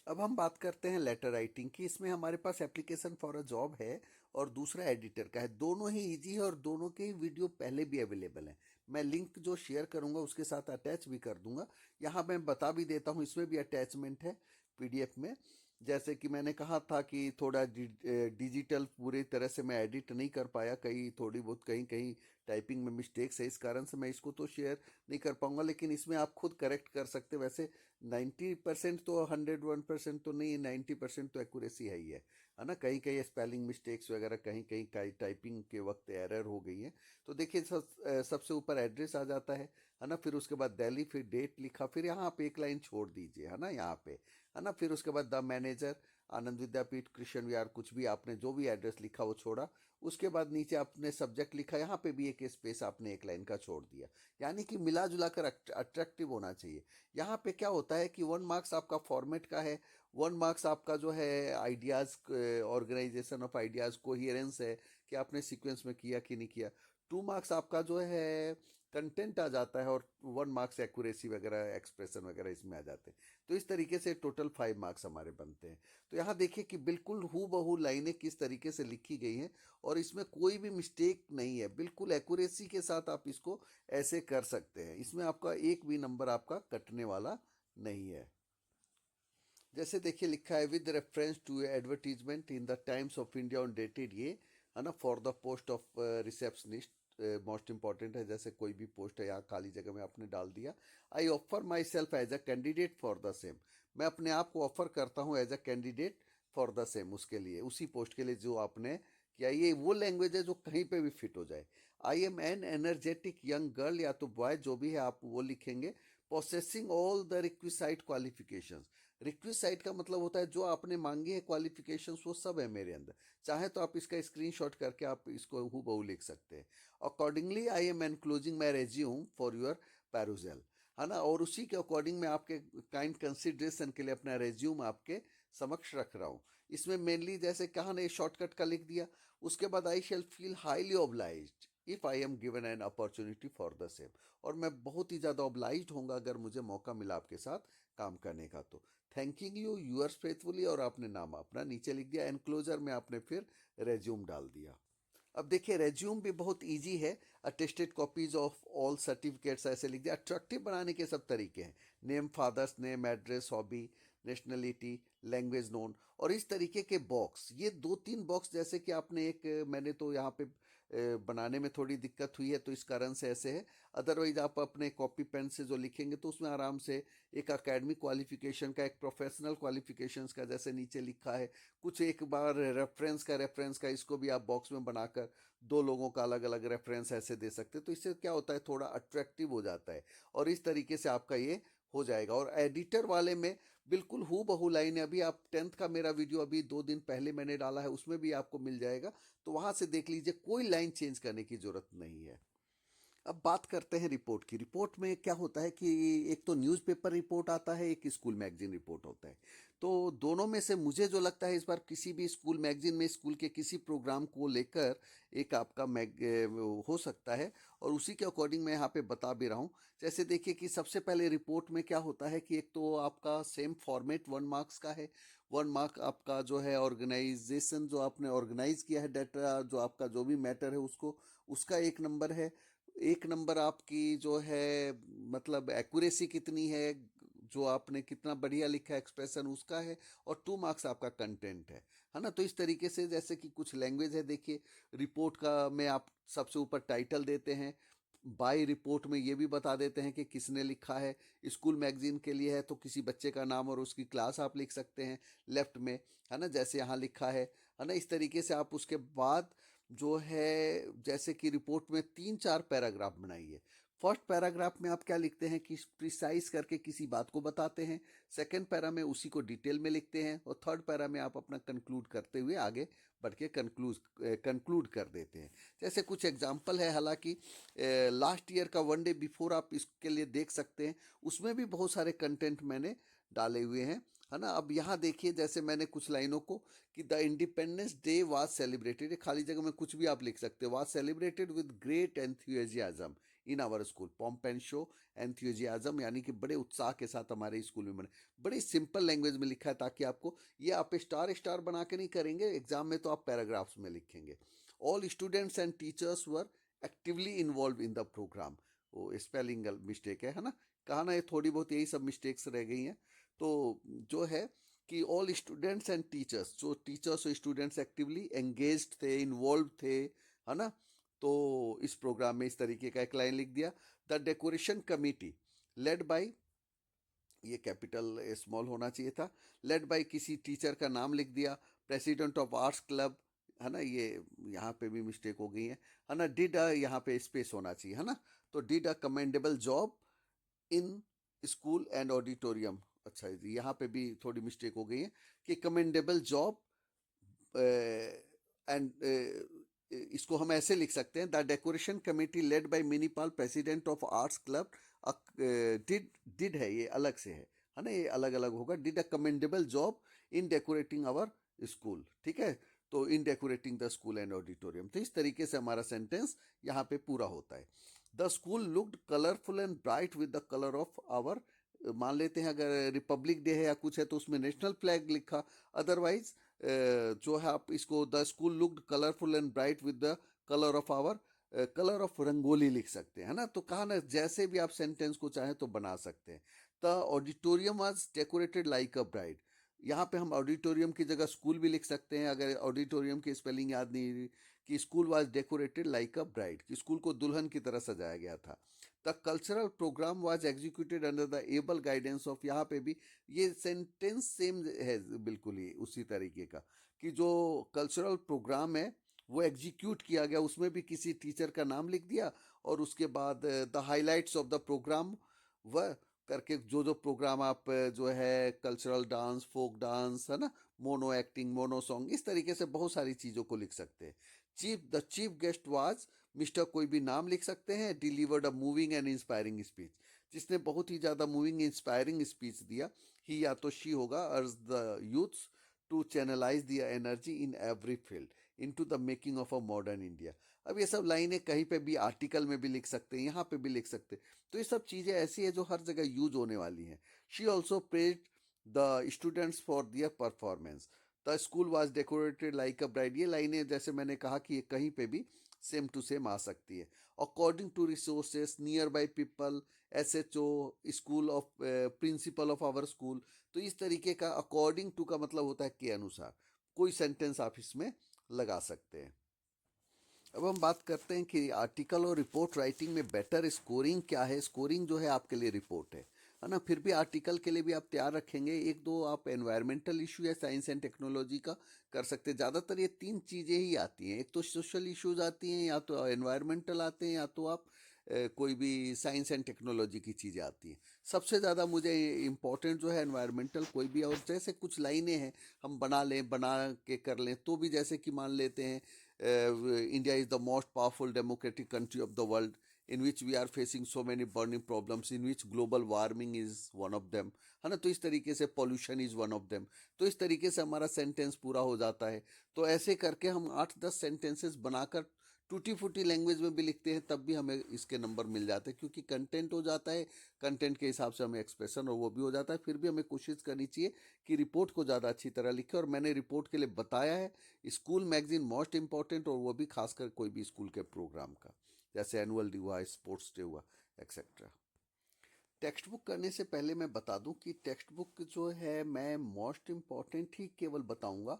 अब हम बात करते हैं लेटर राइटिंग की। इसमें हमारे पास एप्लीकेशन फॉर अ जॉब है और दूसरा एडिटर का है। दोनों ही इजी है और दोनों के ही वीडियो पहले भी अवेलेबल हैं। मैं लिंक जो शेयर करूंगा उसके साथ अटैच भी कर दूंगा। यहाँ मैं बता भी देता हूँ, इसमें भी अटैचमेंट है पीडीएफ में। जैसे कि मैंने कहा था कि थोड़ा डिजिटल पूरी तरह से मैं एडिट नहीं कर पाया, कहीं थोड़ी बहुत कहीं कहीं टाइपिंग में मिस्टेक्स है, इस कारण से मैं इसको तो शेयर नहीं कर पाऊंगा, लेकिन इसमें आप खुद करेक्ट कर सकते। वैसे 90% तो 101% तो नहीं, 90% तो एक्यूरेसी है ही है ना। कहीं कहीं स्पेलिंग मिस्टेक्स वगैरह, कहीं कहीं टाइपिंग के वक्त एरर हो गई है। तो देखिए सबसे ऊपर एड्रेस आ जाता है ना। फिर उसके बाद दिल्ली, फिर डेट लिखा, फिर यहाँ पे एक लाइन छोड़ दीजिए, है ना, यहाँ पे, है ना। फिर उसके बाद द मैनेजर, आनंद विद्यापीठ, कृष्ण विहार, कुछ भी आपने जो भी एड्रेस लिखा वो छोड़ा। उसके बाद नीचे आपने सब्जेक्ट लिखा, यहाँ पे भी एक स्पेस आपने एक लाइन का छोड़ दिया, यानी कि मिला जुला कर अट्रैक्टिव होना चाहिए। यहाँ पे क्या होता है कि 1 मार्क्स आपका फॉर्मेट का है, 1 मार्क्स आपका जो है ideas, organisation of ideas, coherence है कि आपने सीक्वेंस में किया कि नहीं किया। 2 मार्क्स आपका जो है कंटेंट आ जाता है, और 1 मार्क्स एक्यूरेसी वगैरह, एक्सप्रेशन वगैरह इसमें आ जाते हैं। तो इस तरीके से टोटल 5 मार्क्स हमारे बनते हैं। तो यहाँ देखिए कि बिल्कुल हू बहू लाइनें किस तरीके से लिखी गई हैं, और इसमें कोई भी मिस्टेक नहीं है, बिल्कुल एक्यूरेसी के साथ आप इसको ऐसे कर सकते हैं। इसमें आपका एक भी नंबर आपका कटने वाला नहीं है। जैसे देखिए लिखा है with reference to advertisement in the Times of India on dated ये, है ना, for the post of receptionist, most important है। जैसे कोई भी पोस्ट है, यहाँ खाली जगह में आपने डाल दिया, I offer myself as a candidate for the same, मैं अपने आप को ऑफर करता हूँ as a candidate for the same, उसके लिए, उसी पोस्ट के लिए जो आपने किया। ये वो लैंग्वेज है जो कहीं पे भी फिट हो जाए। I am an energetic young girl, या तो बॉय जो भी है आप वो लिखेंगे, possessing all the requisite qualifications. Requisite का मतलब होता है जो आपने मांगी है क्वालिफिकेशंस, वो सब है मेरे अंदर। चाहे तो आप इसका स्क्रीनशॉट करके आप इसको हूबहू लिख सकते हैं। Accordingly I am enclosing my resume for your perusal, है ना, और उसी के अकॉर्डिंग मैं आपके काइंड कंसिडरेशन के लिए अपना रेज्यूम आपके समक्ष रख रहा हूँ। इसमें मेनली जैसे कहा ना, शॉर्टकट का लिख दिया। उसके बाद I shall feel highly obliged if I am given an opportunity for the same, और मैं बहुत ही ज़्यादा ऑब्लाइज्ड होऊंगा अगर मुझे मौका मिला आपके साथ काम करने का। तो थैंकिंग यू यूअर्स फेथफुली, और आपने नाम अपना नीचे लिख दिया। एनक्लोजर में आपने फिर रेज्यूम डाल दिया। अब देखिए रेज्यूम भी बहुत इजी है। Attested copies of all certificates ऐसे लिख दिया। अट्रैक्टिव बनाने के सब तरीके हैं, name, father's name, address, hobby, nationality, language known, और इस तरीके के बॉक्स, ये 2-3 बॉक्स जैसे कि आपने एक, मैंने तो यहाँ पे बनाने में थोड़ी दिक्कत हुई है तो इस कारण से ऐसे है। अदरवाइज आप अपने कॉपी पेन से जो लिखेंगे तो उसमें आराम से एक एकेडमिक क्वालिफिकेशन का, एक प्रोफेशनल क्वालिफिकेशंस का जैसे नीचे लिखा है, कुछ एक बार रेफरेंस का इसको भी आप बॉक्स में बनाकर 2 लोगों का अलग अलग रेफरेंस ऐसे दे सकते हैं। तो इससे क्या होता है, थोड़ा अट्रैक्टिव हो जाता है, और इस तरीके से आपका ये हो जाएगा। और एडिटर वाले में बिल्कुल हू बहू लाइन है। अभी आप 10th का मेरा वीडियो अभी 2 दिन पहले मैंने डाला है, उसमें भी आपको मिल जाएगा, तो वहां से देख लीजिए, कोई लाइन चेंज करने की जरूरत नहीं है। अब बात करते हैं रिपोर्ट की। रिपोर्ट में क्या होता है कि एक तो न्यूज़पेपर रिपोर्ट आता है, एक स्कूल मैगजीन रिपोर्ट होता है। तो दोनों में से मुझे जो लगता है, इस बार किसी भी स्कूल मैगजीन में स्कूल के किसी प्रोग्राम को लेकर एक आपका हो सकता है, और उसी के अकॉर्डिंग मैं यहाँ पे बता भी रहा हूँ। जैसे देखिए कि सबसे पहले रिपोर्ट में क्या होता है कि एक तो आपका सेम फॉर्मेट 1 मार्क्स का है। 1 मार्क आपका जो है ऑर्गेनाइजेशन, जो आपने ऑर्गेनाइज किया है डाटा, जो आपका जो भी मैटर है उसको, उसका 1 नंबर है। 1 नंबर आपकी जो है मतलब एक्यूरेसी कितनी है, जो आपने कितना बढ़िया लिखा है एक्सप्रेशन, उसका है। और 2 मार्क्स आपका कंटेंट है ना। तो इस तरीके से जैसे कि कुछ लैंग्वेज है, देखिए रिपोर्ट का में आप सबसे ऊपर टाइटल देते हैं, बाय रिपोर्ट में ये भी बता देते हैं कि किसने लिखा है। स्कूल मैगजीन के लिए है तो किसी बच्चे का नाम और उसकी क्लास आप लिख सकते हैं लेफ्ट में, है ना, जैसे यहाँ लिखा है ना। इस तरीके से आप उसके बाद जो है, जैसे कि रिपोर्ट में 3-4 पैराग्राफ बनाइए। फर्स्ट पैराग्राफ में आप क्या लिखते हैं कि प्रिसाइज करके किसी बात को बताते हैं। सेकंड पैरा में उसी को डिटेल में लिखते हैं, और थर्ड पैरा में आप अपना कंक्लूड करते हुए आगे बढ़ के कंक्लूड कर देते हैं। जैसे कुछ एग्जांपल है, हालांकि लास्ट ईयर का 1 डे बिफोर आप इसके लिए देख सकते हैं, उसमें भी बहुत सारे कंटेंट मैंने डाले हुए हैं। है ना। अब यहाँ देखिए जैसे मैंने कुछ लाइनों को कि the independence day was celebrated, खाली जगह में कुछ भी आप लिख सकते हो, was celebrated with great enthusiasm in our school, pomp and show enthusiasm, यानी कि बड़े उत्साह के साथ हमारे स्कूल में बने। बड़ी सिंपल लैंग्वेज में लिखा है ताकि आपको ये आप स्टार स्टार बना के नहीं करेंगे एग्जाम में, तो आप पैराग्राफ्स में लिखेंगे। All students and teachers were actively involved in the programme. वो स्पेलिंग मिस्टेक है ना, कहा ना, ये थोड़ी बहुत यही सब मिस्टेक्स रह गई हैं। तो जो है कि ऑल स्टूडेंट्स एंड टीचर्स, जो टीचर्स और स्टूडेंट्स एक्टिवली एंगेज्ड थे, इन्वॉल्व थे, है ना। तो इस प्रोग्राम में इस तरीके का एक लाइन लिख दिया। The decoration committee led by, ये कैपिटल स्मॉल होना चाहिए था, लेड बाय किसी टीचर का नाम लिख दिया, प्रेसिडेंट ऑफ आर्ट्स क्लब, है ना, ये यहाँ पे भी मिस्टेक हो गई है ना। डिड यहाँ पे स्पेस होना चाहिए, है ना। तो did a commendable job in school and auditorium, अच्छा जी यहाँ पे भी थोड़ी मिस्टेक हो गई है कि कमेंडेबल जॉब एंड इसको हम ऐसे लिख सकते हैं, the decoration committee led by Minipal president of arts club did, did है ये अलग से है ना, ये अलग अलग होगा। Did a commendable job in decorating our school, ठीक है। तो in decorating the school and auditorium, तो इस तरीके से हमारा सेंटेंस यहाँ पे पूरा होता है। The school looked colourful and bright with the colour of our, मान लेते हैं अगर रिपब्लिक डे है या कुछ है तो उसमें नेशनल फ्लैग लिखा, अदरवाइज जो है आप इसको the school looked colourful and bright with the colour of our, colour of rangoli लिख सकते हैं, है ना। तो कहा ना जैसे भी आप सेंटेंस को चाहें तो बना सकते हैं। The auditorium was decorated like a bride, यहाँ पे हम ऑडिटोरियम की जगह स्कूल भी लिख सकते हैं अगर ऑडिटोरियम की स्पेलिंग याद नहीं, कि school was decorated like a bride, कि स्कूल को दुल्हन की तरह सजाया गया था। The cultural programme was executed under the able guidance of, यहाँ पे भी ये सेंटेंस सेम है बिल्कुल ही उसी तरीके का, कि जो कल्चरल प्रोग्राम है वो एग्जीक्यूट किया गया, उसमें भी किसी टीचर का नाम लिख दिया, और उसके बाद the highlights of the programme वह करके जो जो प्रोग्राम आप जो है कल्चरल डांस, फोक डांस, है ना, मोनो एक्टिंग, मोनो सॉन्ग, इस तरीके से बहुत सारी चीज़ों को लिख सकते हैं। The chief guest was mister, कोई भी नाम लिख सकते हैं, delivered a moving and inspiring speech, जिसने बहुत ही ज़्यादा मूविंग इंस्पायरिंग स्पीच दिया। ही या तो शी होगा, urge the youths to channelise their energy in every field into the making of a modern India. अब ये सब लाइनें कहीं पे भी आर्टिकल में भी लिख सकते हैं, यहाँ पे भी लिख सकते हैं, तो ये सब चीज़ें ऐसी है जो हर जगह यूज होने वाली हैं। She also praise the students for their performance, the school was decorated like a bride, ये लाइनें जैसे मैंने कहा कि ये कहीं पे भी सेम टू सेम आ सकती है। According to resources, nearby people, S H O, school of principal of our school, तो इस तरीके का अकॉर्डिंग टू का मतलब होता है के अनुसार, कोई सेंटेंस आप इसमें लगा सकते हैं। अब हम बात करते हैं कि आर्टिकल और रिपोर्ट राइटिंग में बेटर स्कोरिंग क्या है। स्कोरिंग जो है आपके लिए रिपोर्ट है ना। फिर भी आर्टिकल के लिए भी आप तैयार रखेंगे, एक दो आप एनवायरमेंटल इशू या साइंस एंड टेक्नोलॉजी का कर सकते हैं। ज़्यादातर ये तीन चीज़ें ही आती हैं, एक तो सोशल इश्यूज आती हैं, या तो एनवायरमेंटल आते हैं, या तो आप कोई भी साइंस एंड टेक्नोलॉजी की चीज़ें आती हैं। सबसे ज़्यादा मुझे इम्पोर्टेंट जो है एनवायरमेंटल, कोई भी, और जैसे कुछ लाइनें हैं हम बना लें, बना के कर लें तो भी, जैसे कि मान लेते हैं India is the most powerful democratic country of the world in which we are facing so many burning problems, in which global warming is one of them, है ना। तो इस तरीके से pollution is one of them, तो इस तरीके से हमारा सेंटेंस पूरा हो जाता है। तो ऐसे करके हम 8-10 सेंटेंसेस बनाकर टूटी फूटी लैंग्वेज में भी लिखते हैं, तब भी हमें इसके नंबर मिल जाते हैं, क्योंकि कंटेंट हो जाता है, कंटेंट के हिसाब से हमें एक्सप्रेशन और वो भी हो जाता है। फिर भी हमें कोशिश करनी चाहिए कि रिपोर्ट को ज़्यादा अच्छी तरह लिखें, और मैंने रिपोर्ट के लिए बताया है स्कूल मैगजीन मोस्ट इम्पॉर्टेंट, और वो भी खासकर कोई भी स्कूल के प्रोग्राम का, जैसे एनुअल डे हुआ, स्पोर्ट्स डे हुआ, एक्सेट्रा। टेक्स्ट बुक करने से पहले मैं बता दूं कि टेक्स्ट बुक जो है मैं मोस्ट इम्पॉर्टेंट ही केवल बताऊंगा।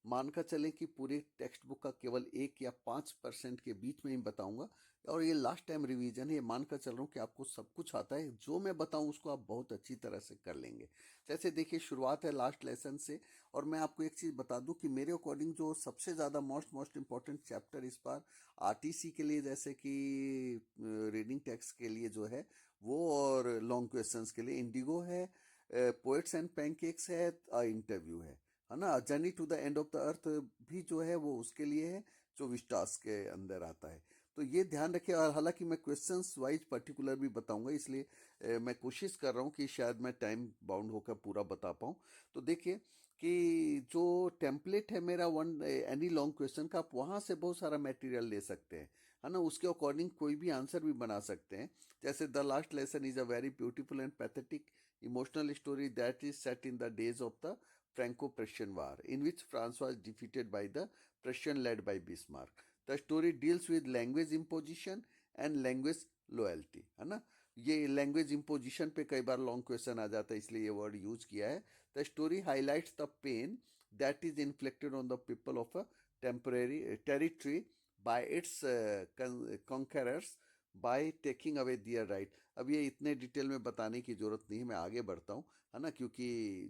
मानकर चलें कि पूरे टेक्स्ट बुक का केवल 1 या 5% के बीच में ही बताऊंगा, और ये लास्ट टाइम रिवीजन है, ये मानकर चल रहा हूँ कि आपको सब कुछ आता है, जो मैं बताऊं उसको आप बहुत अच्छी तरह से कर लेंगे। जैसे देखिए शुरुआत है लास्ट लेसन से, और मैं आपको एक चीज़ बता दूं कि मेरे अकॉर्डिंग जो सबसे ज़्यादा मोस्ट इम्पॉर्टेंट चैप्टर इस बार आरटीसी के लिए, जैसे कि रीडिंग टेक्स्ट के लिए जो है वो, और लॉन्ग क्वेश्चंस के लिए इंडिगो है, पोएट्स एंड पैनकेक्स है, इंटरव्यू है ना। Journey to the end of the earth भी जो है वो उसके लिए है, जो विस्टास के अंदर आता है। तो ये ध्यान रखें। और हालांकि मैं क्वेश्चंस वाइज पर्टिकुलर भी बताऊंगा, इसलिए मैं कोशिश कर रहा हूँ कि शायद मैं टाइम बाउंड होकर पूरा बता पाऊँ। तो देखिए कि जो टेम्पलेट है मेरा वन एनी लॉन्ग क्वेश्चन का, आप वहाँ से बहुत सारा मटेरियल ले सकते हैं, है ना। उसके अकॉर्डिंग कोई भी आंसर भी बना सकते हैं। जैसे the last lesson is a very beautiful and pathetic emotional story that is set in the days of the Franco-Prussian War, in which France was defeated by the Prussian led by Bismarck. The story deals with language imposition and language loyalty, है ना। ये लैंग्वेज इम्पोजिशन पे कई बार लॉन्ग क्वेश्चन आ जाता है, इसलिए ये वर्ड यूज किया है। The story highlights the pain that is inflicted on the people of a temporary territory by its conquerors by taking away their right. अब ये इतने डिटेल में बताने की जरूरत नहीं है, मैं आगे बढ़ता हूँ, है ना, क्योंकि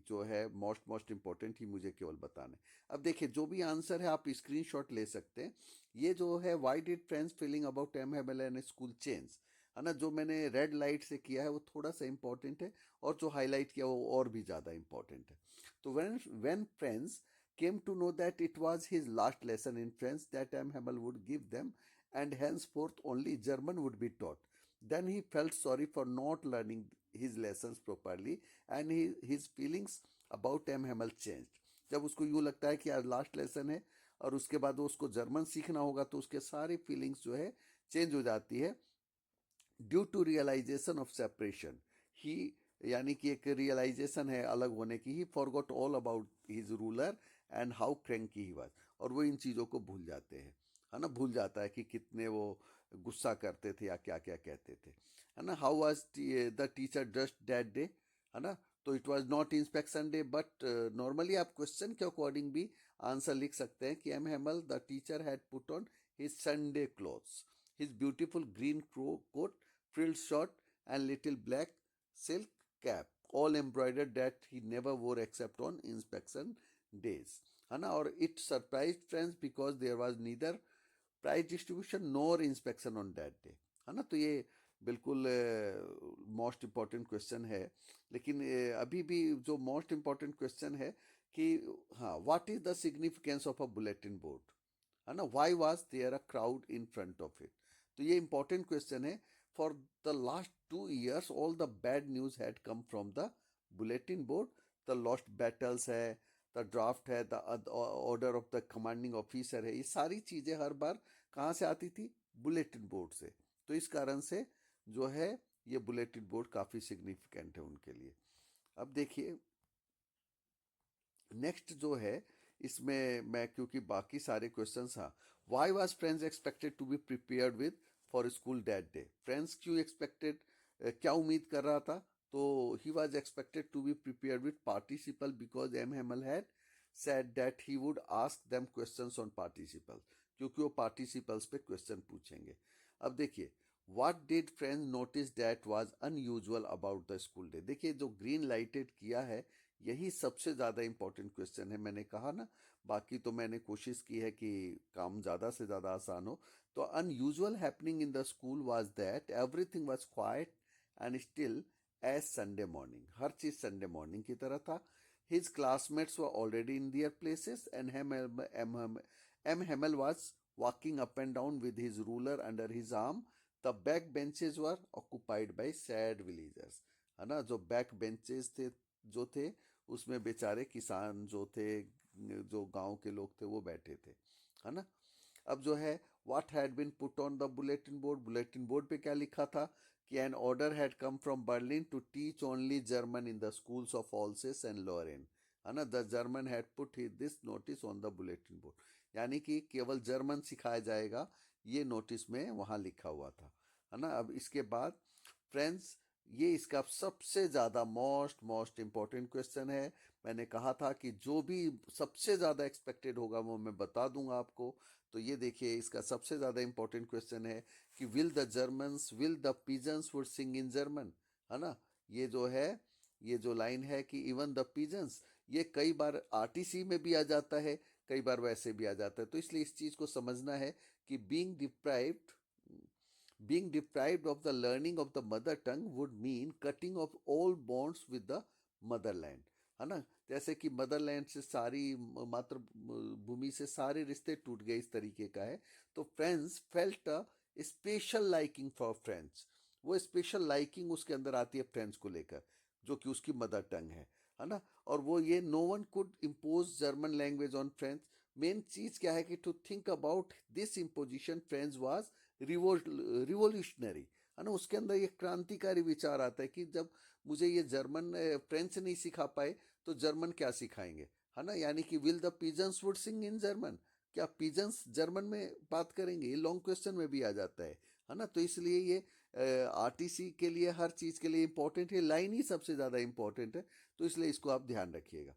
जो है मोस्ट इम्पोर्टेंट ही मुझे केवल बताना है। अब देखिए जो भी आंसर है आप स्क्रीनशॉट ले सकते हैं। ये जो है why did friends feeling about M Hamel and school change, है ना, जो मैंने रेड लाइट से किया है वो थोड़ा सा इंपॉर्टेंट है, और जो हाईलाइट किया वो और भी ज़्यादा इंपॉर्टेंट है। तो when friends came to know that it was his last lesson in French that M. Hamel would give them, and henceforth only German would be taught. Then he felt sorry for not learning his lessons properly, and his feelings about M. Hamel changed. जब उसको यूँ लगता है कि यार लास्ट लेसन है और उसके बाद वो उसको जर्मन सीखना होगा, तो उसके सारी फीलिंग्स जो है चेंज हो जाती है। Due to realisation of separation ही, यानी कि एक रियलाइजेशन है अलग होने की, he forgot all about his ruler and how cranky he was. और वो इन चीज़ों को भूल जाते हैं, है ना, भूल जाता है कि कितने वो गुस्सा करते थे या क्या क्या कहते थे, है ना। How was the teacher just that day, है ना। तो it was not inspection day, but normally आप क्वेश्चन के अकॉर्डिंग भी आंसर लिख सकते हैं कि M Hamel the teacher had put on his Sunday clothes, his beautiful green coat, frilled shirt, and little black silk cap, all embroidered, that he never wore except on inspection days, है ना। और it surprised friends because there was neither prize distribution nor inspection on that day, है ना। तो ये बिल्कुल मोस्ट इम्पॉर्टेंट क्वेश्चन है। लेकिन अभी भी जो मोस्ट इम्पॉर्टेंट क्वेश्चन है कि हाँ, what is the significance of a bulletin board, है ना, why was there a crowd in front of it. तो ये इंपॉर्टेंट क्वेश्चन है। For the last 2 years all the bad news had come from the bulletin board. The lost battles है, द ड्राफ्ट है, the order of the commanding officer है, ये सारी चीज़ें हर बार कहाँ से आती थी, बुलेटिन बोर्ड से। तो इस कारण से जो है ये बुलेटिन बोर्ड काफ़ी सिग्निफिकेंट है उनके लिए। अब देखिए नेक्स्ट जो है, इसमें मैं क्योंकि बाकी सारे क्वेश्चंस, हाँ, why was friends expected to be prepared with for school that day. Friends क्यों एक्सपेक्टेड, क्या उम्मीद कर रहा था, तो he was expected to be prepared with participle because M Hamel had said that he would ask them questions on participles, क्योंकि वो participles पे क्वेश्चन पूछेंगे। अब देखिए what did friends notice that was unusual about the school day। देखिए जो ग्रीन लाइटेड किया है यही सबसे ज़्यादा इंपॉर्टेंट क्वेश्चन है। मैंने कहा ना, बाकी तो मैंने कोशिश की है कि काम ज़्यादा से ज़्यादा आसान हो। तो unusual happening in the school was that everything was quiet and still as Sunday morning. हर चीज़ संडे मॉर्निंग की तरह था। His classmates were already in their places, and M. Hemel was walking up and down with his ruler under his arm. The back benches were occupied by sad villagers, है ना। जो बैक बेंचेस थे जो थे उसमें बेचारे किसान जो थे, जो गांव के लोग थे वो बैठे थे, है ना। अब जो है what had been put on the bulletin board, bulletin board पे क्या लिखा था कि an order had come from Berlin to teach only German in the schools of Alsace and Lorraine, है ना। The German had put this notice on the bulletin board, यानी कि केवल जर्मन सिखाया जाएगा, ये नोटिस में वहाँ लिखा हुआ था, है ना। अब इसके बाद फ्रेंड्स, ये इसका सबसे ज़्यादा मोस्ट इम्पॉर्टेंट क्वेश्चन है। मैंने कहा था कि जो भी सबसे ज़्यादा एक्सपेक्टेड होगा वो मैं बता दूंगा आपको। तो ये देखिए इसका सबसे ज़्यादा इंपॉर्टेंट क्वेश्चन है कि will the pigeons would sing in German, है ना। ये जो है, ये जो लाइन है कि इवन द पिजन्स, ये कई बार आरटीसी में भी आ जाता है, कई बार वैसे भी आ जाता है। तो इसलिए इस चीज़ को समझना है कि being deprived of the learning of the mother tongue would mean cutting off all bonds with the motherland, है ना। जैसे कि मदरलैंड से सारी मातृभूमि से सारे रिश्ते टूट गए, इस तरीके का है। तो friends felt special liking for French, वो स्पेशल लाइकिंग उसके अंदर आती है फ्रेंच को लेकर, जो कि उसकी मदर टंग है ना। और वो ये no one could impose German language on French. Main चीज क्या है कि to think about this imposition French was revolutionary, है ना। उसके अंदर ये क्रांतिकारी विचार आता है कि जब मुझे ये जर्मन फ्रेंच नहीं सिखा पाए तो जर्मन क्या सिखाएंगे, है ना। यानी कि will the pigeons would sing in German, क्या पीजन्स जर्मन में बात करेंगे, ये लॉन्ग क्वेश्चन में भी आ जाता है ना। तो इसलिए ये आरटीसी के लिए हर चीज के लिए इंपॉर्टेंट है, लाइन ही सबसे ज्यादा इंपॉर्टेंट है, तो इसलिए इसको आप ध्यान रखिएगा।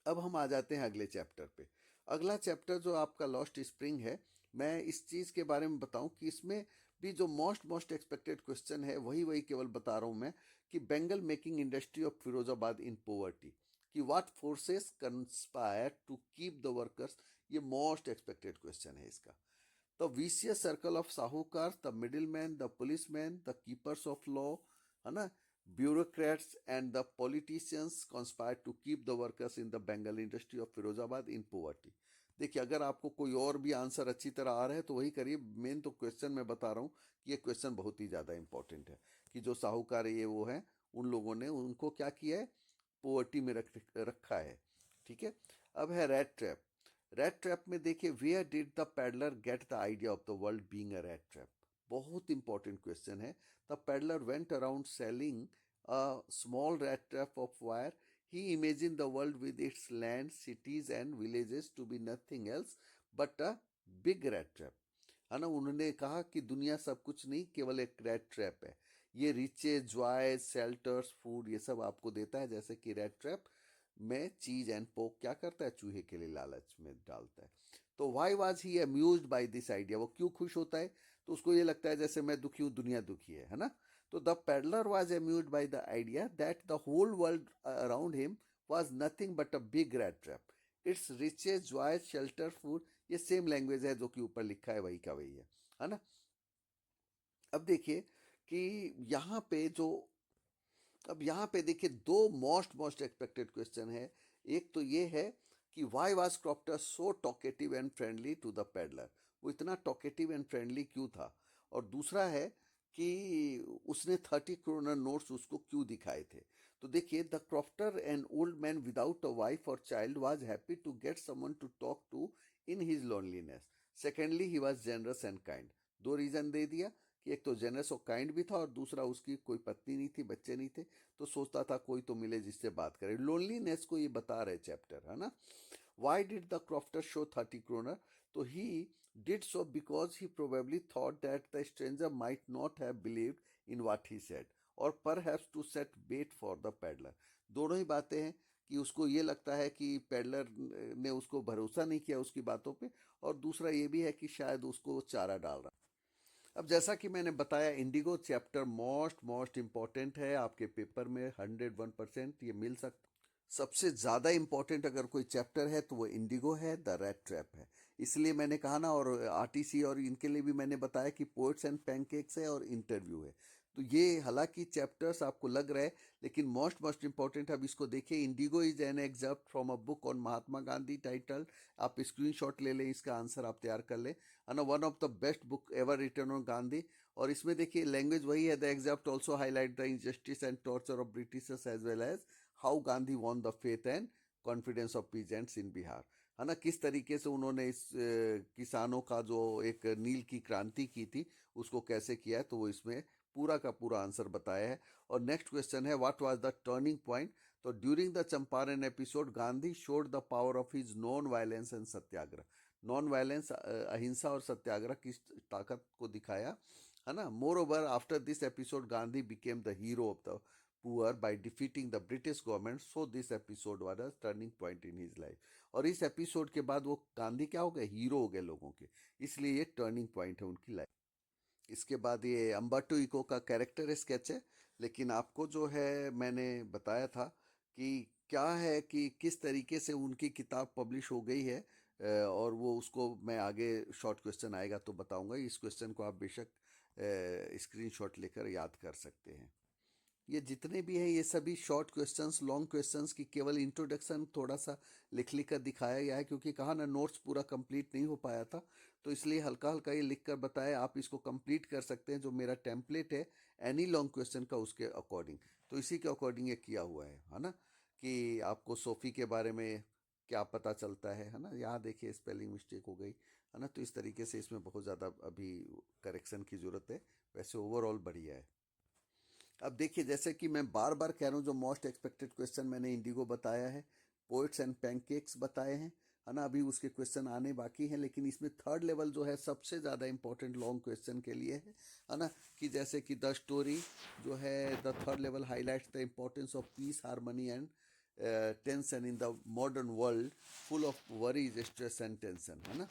अब हम आ जाते हैं अगले चैप्टर पे। अगला चैप्टर जो आपका लॉस्ट स्प्रिंग है, मैं इस चीज़ के बारे में बताऊं कि इसमें भी जो मोस्ट एक्सपेक्टेड क्वेश्चन है वही वही केवल बता रहा हूं मैं, कि bangle making industry of Firozabad in poverty, कि what forces conspire to keep the workers, ये मोस्ट एक्सपेक्टेड क्वेश्चन है इसका। The vicious circle of sahukar, the middleman, the policeman, the keepers of law, है ना, bureaucrats and the politicians conspired to keep the workers in the Bengal industry of Firozabad in poverty। देखिए, अगर आपको कोई और भी आंसर अच्छी तरह आ रहा है तो वही करिए, मेन तो क्वेश्चन मैं बता रहा हूँ कि ये क्वेश्चन बहुत ही ज़्यादा इंपॉर्टेंट है, कि जो साहूकार ये वो हैं, उन लोगों ने उनको क्या किया है, पोवर्टी में रखा है। ठीक है। अब है रैट ट्रैप। रैट ट्रैप में देखिए, where did the peddler get the idea of the world being a rat trap, बहुत इंपॉर्टेंट क्वेश्चन है। The peddler went around selling a small rat trap of wire. He imagined the world with its land, cities and villages to be nothing else but a big rat trap, है ना। उन्होंने कहा कि दुनिया सब कुछ नहीं, केवल एक रैट ट्रैप है। ये रिचेज, जॉय, शेल्टर्स, फूड, ये सब आपको देता है, जैसे कि रैट ट्रैप में चीज एंड पोक क्या करता है, चूहे के लिए लालच में डालता है। तो why was he amused by this idea, वो क्यों खुश होता है, तो उसको ये लगता है जैसे मैं दुखी हूँ, दुनिया दुखी है ना। तो the peddler was amused by the idea that the whole world around him was nothing but a big rat trap. Its riches, joy, shelter, food, ये सेम लैंग्वेज है जो कि ऊपर लिखा है, वही का वही है ना। अब देखिए कि यहाँ पे जो, अब यहाँ पे देखिए दो मोस्ट एक्सपेक्टेड क्वेश्चन है। एक तो ये है कि why was crofter so talkative and friendly to the peddler, वो इतना टॉकेटिव एंड फ्रेंडली क्यों था। और दूसरा है कि उसने 30 करोड़ नोट्स उसको क्यों दिखाए थे। तो देखिए, the crofter an old man without a wife और child was happy to get someone to talk to in his loneliness. Secondly he was generous and kind. दो रीजन दे दिया, कि एक तो जेनरस और काइंड भी था, और दूसरा उसकी कोई पत्नी नहीं थी, बच्चे नहीं थे, तो सोचता था कोई तो मिले जिससे बात करे। लोनलीनेस को ये बता रहे चैप्टर, है ना। Why did the crofter show 30 crore, तो he did so because he probably thought that the stranger might not have believed in what he said, और perhaps to set bait for the peddler. दोनों ही बातें हैं, कि उसको ये लगता है कि पैडलर ने उसको भरोसा नहीं किया उसकी बातों पे, और दूसरा ये भी है कि शायद उसको चारा डाल रहा। अब जैसा कि मैंने बताया, इंडिगो चैप्टर मोस्ट इम्पॉर्टेंट है आपके पेपर में, 101% ये मिल सकता। सबसे ज़्यादा इम्पोर्टेंट अगर कोई चैप्टर है तो वो इंडिगो है, द रेड ट्रैप है। इसलिए मैंने कहा ना, और आरटीसी और इनके लिए भी मैंने बताया कि पोएट्स एंड पैनकेक्स है और इंटरव्यू है। तो ये हालांकि चैप्टर्स आपको लग रहा है, लेकिन मोस्ट इम्पॉर्टेंट। अब इसको देखिए, Indigo is an excerpt from a book on Mahatma Gandhi title, आप स्क्रीनशॉट ले लें, इसका आंसर आप तैयार कर लें, है ना। One of the best book ever written on Gandhi. और इसमें देखिए लैंग्वेज वही है, the excerpt also highlight the injustice and torture of Britishers as well as how Gandhi won the faith and confidence of peasants in Bihar, है ना। किस तरीके से उन्होंने इस किसानों का जो एक नील की क्रांति की थी उसको कैसे किया है, तो वो इसमें पूरा का पूरा आंसर बताया है। और नेक्स्ट क्वेश्चन है, what was the turning point. तो during the Champaran episode Gandhi showed the power of his non violence and satyagraha. Non violence, अहिंसा और सत्याग्रह की ताकत को दिखाया, है ना। Moreover after this episode Gandhi became the hero of the poor by defeating the British government, so this episode was a turning point in his life. और इस एपिसोड के बाद वो गांधी क्या हो गए, हीरो हो गए लोगों के, इसलिए ये टर्निंग पॉइंट है उनकी लाइफ। इसके बाद ये अम्बाटो इको का कैरेक्टर स्केच है, लेकिन आपको जो है मैंने बताया था कि क्या है कि किस तरीके से उनकी किताब पब्लिश हो गई है, और वो उसको मैं आगे शॉर्ट क्वेश्चन आएगा तो बताऊंगा। इस क्वेश्चन को आप बेशक स्क्रीनशॉट लेकर याद कर सकते हैं। ये जितने भी हैं ये सभी शॉर्ट क्वेश्चंस, लॉन्ग क्वेश्चंस की केवल इंट्रोडक्शन थोड़ा सा लिख लिख कर दिखाया गया है, क्योंकि कहा ना नोट्स पूरा कंप्लीट नहीं हो पाया था, तो इसलिए हल्का हल्का ये लिख कर बताया, आप इसको कंप्लीट कर सकते हैं जो मेरा टेम्पलेट है एनी लॉन्ग क्वेश्चन का, उसके अकॉर्डिंग। तो इसी के अकॉर्डिंग ये किया हुआ है ना, कि आपको सोफ़ी के बारे में क्या पता चलता है ना। यहाँ देखिए स्पेलिंग मिस्टेक हो गई है ना, तो इस तरीके से इसमें बहुत ज़्यादा अभी करेक्शन की ज़रूरत है, वैसे ओवरऑल बढ़िया है। अब देखिए, जैसे कि मैं बार बार कह रहा हूँ, जो मोस्ट एक्सपेक्टेड क्वेश्चन मैंने इंडिगो बताया है, पोएट्स एंड पैनकेक्स बताए हैं, है ना। अभी उसके क्वेश्चन आने बाकी हैं, लेकिन इसमें थर्ड लेवल जो है सबसे ज़्यादा इंपॉर्टेंट लॉन्ग क्वेश्चन के लिए है ना। कि जैसे कि द स्टोरी जो है, the third level highlights the importance of peace, harmony and tension in the modern world full of worries, stress and tension, है ना।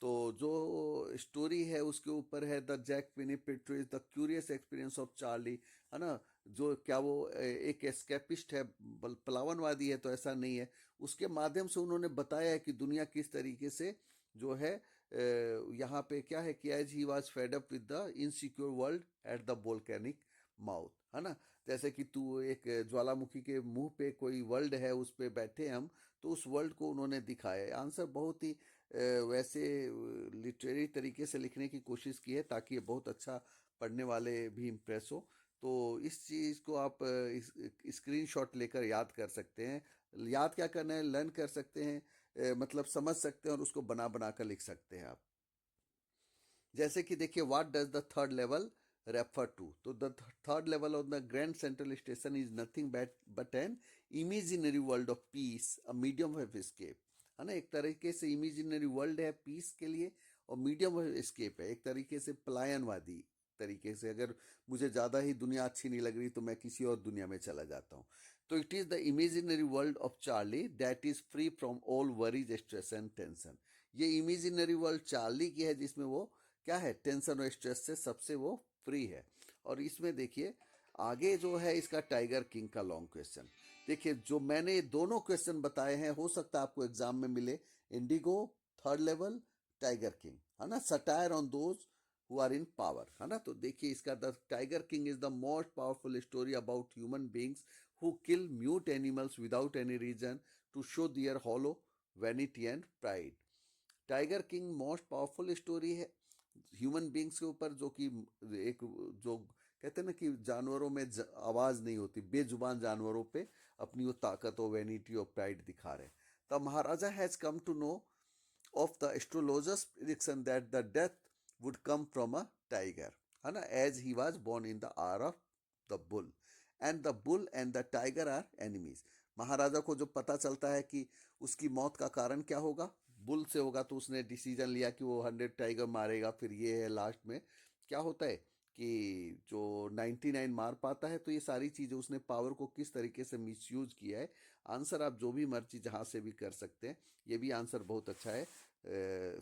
तो जो स्टोरी है उसके ऊपर है द जैक विनीपेट्रो the curious experience of Charlie, है ना। जो क्या वो एक एस्केपिस्ट है, पलावनवादी है, तो ऐसा नहीं है। उसके माध्यम से उन्होंने बताया है कि दुनिया किस तरीके से जो है यहाँ पे क्या है कि as he was fed up with the insecure world at the volcanic mouth, है ना। जैसे कि तू एक ज्वालामुखी के मुंह पे कोई वर्ल्ड है, उस पे बैठे हम, तो उस वर्ल्ड को उन्होंने दिखाया है। आंसर बहुत ही वैसे लिटरेरी तरीके से लिखने की कोशिश की है, ताकि ये बहुत अच्छा पढ़ने वाले भी इम्प्रेस हो। तो इस चीज़ को आप स्क्रीनशॉट लेकर याद कर सकते हैं। याद क्या करना है, लर्न कर सकते हैं, मतलब समझ सकते हैं, और उसको बना बना कर लिख सकते हैं आप। जैसे कि देखिए, what does the third level refer to, तो the third level of the Grand Central Station is nothing but an imaginary world of peace, a medium of escape, है ना। एक तरीके से इमेजिनरी वर्ल्ड है पीस के लिए, और मीडियम ऑफ एस्केप है एक तरीके से पलायनवादी तरीके से। अगर मुझे ज़्यादा ही दुनिया अच्छी नहीं लग रही तो मैं किसी और दुनिया में चला जाता हूँ। तो it is the imaginary world of Charlie that is free from all worries, stress and tension. ये इमेजिनरी वर्ल्ड चार्ली की है, जिसमें वो क्या है, टेंशन और स्ट्रेस से सबसे वो फ्री है। और इसमें देखिए आगे जो है इसका टाइगर किंग का लॉन्ग क्वेश्चन। देखिए, जो मैंने दोनों क्वेश्चन बताए हैं, हो सकता है आपको एग्जाम में मिले। Indigo, third level, tiger king, है ना। Satire on those who are in power, है ना। तो देखिए इसका, the tiger king is the most powerful story about human beings who kill mute animals without any reason to show their hollow vanity and pride. Tiger king most powerful story है ह्यूमन बींग्स के ऊपर, जो कि एक, जो कहते हैं ना कि जानवरों में आवाज नहीं होती, बेजुबान जानवरों पे अपनी वो ताकत और वेनिटी और प्राइड दिखा रहे हैं। The Maharaja has come to know of the astrologer's prediction that the death would come from a tiger, है ना, as he was born in the hour of the bull, and the bull and the tiger are enemies। महाराजा को जो पता चलता है कि उसकी मौत का कारण क्या होगा, बुल से होगा, तो उसने डिसीजन लिया कि वो 100 टाइगर मारेगा। फिर ये है लास्ट में क्या होता है कि जो 99 मार पाता है। तो ये सारी चीज़ें, उसने पावर को किस तरीके से मिसयूज किया है। आंसर आप जो भी मर्जी जहाँ से भी कर सकते हैं, ये भी आंसर बहुत अच्छा है।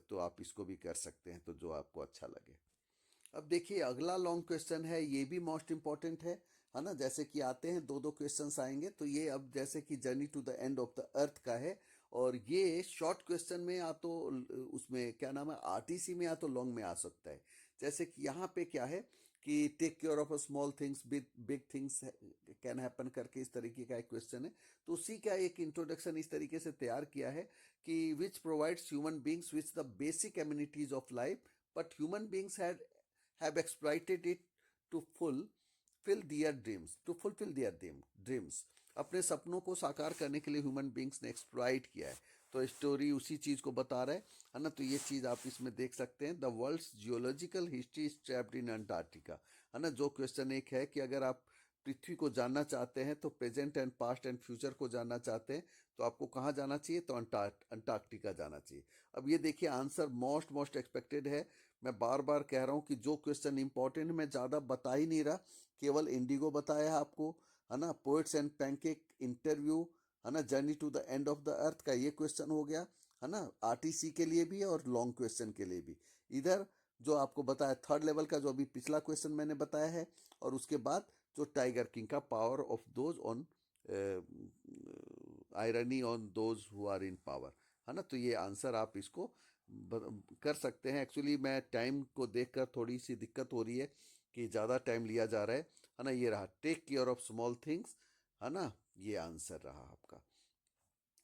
तो आप इसको भी कर सकते हैं, तो जो आपको अच्छा लगे। अब देखिए अगला लॉन्ग क्वेश्चन है, ये भी मोस्ट इंपॉर्टेंट है ना। जैसे कि आते हैं दो दो क्वेश्चंस आएंगे, तो ये अब जैसे कि journey to the end of the earth का है। और ये शॉर्ट क्वेश्चन में या तो उसमें क्या नाम है, आरटीसी में, या तो लॉन्ग में आ सकता है। जैसे कि यहाँ पे क्या है कि take care of a small things big big things can happen करके इस तरीके का एक क्वेश्चन है। तो उसी का एक इंट्रोडक्शन इस तरीके से तैयार किया है कि which provides human beings which the basic amenities of life, but human beings had have exploited it to fulfill their dreams। अपने सपनों को साकार करने के लिए ह्यूमन बींग्स ने एक्सप्लॉइट किया है। तो स्टोरी उसी चीज को बता रहा है ना। तो ये चीज आप इसमें देख सकते हैं। The world's geological history is trapped in Antarctica, है ना। जो क्वेश्चन एक है कि अगर आप पृथ्वी को जानना चाहते हैं, तो present and past and future को जानना चाहते हैं, तो आपको कहाँ जाना चाहिए, तो अंटार्कटिका जाना चाहिए। अब ये देखिए आंसर मोस्ट मोस्ट एक्सपेक्टेड है। मैं बार बार कह रहा हूँ कि जो क्वेश्चन इंपॉर्टेंट है मैं ज़्यादा बता ही नहीं रहा, केवल इंडिगो बताया है आपको, है ना। पोएट्स एंड पैनकेक इंटरव्यू, है ना, journey to the end of the earth का ये क्वेश्चन हो गया, है ना। आरटीसी के लिए भी और लॉन्ग क्वेश्चन के लिए भी। इधर जो आपको बताया थर्ड लेवल का, जो अभी पिछला क्वेश्चन मैंने बताया है, और उसके बाद जो टाइगर किंग का power of those on irony on those who are in power, है ना। तो ये आंसर आप इसको कर सकते हैं। एक्चुअली मैं टाइम को देखकर थोड़ी सी दिक्कत हो रही है कि ज़्यादा टाइम लिया जा रहा है ना। ये रहा take care of small things, है ना। ये आंसर रहा आपका।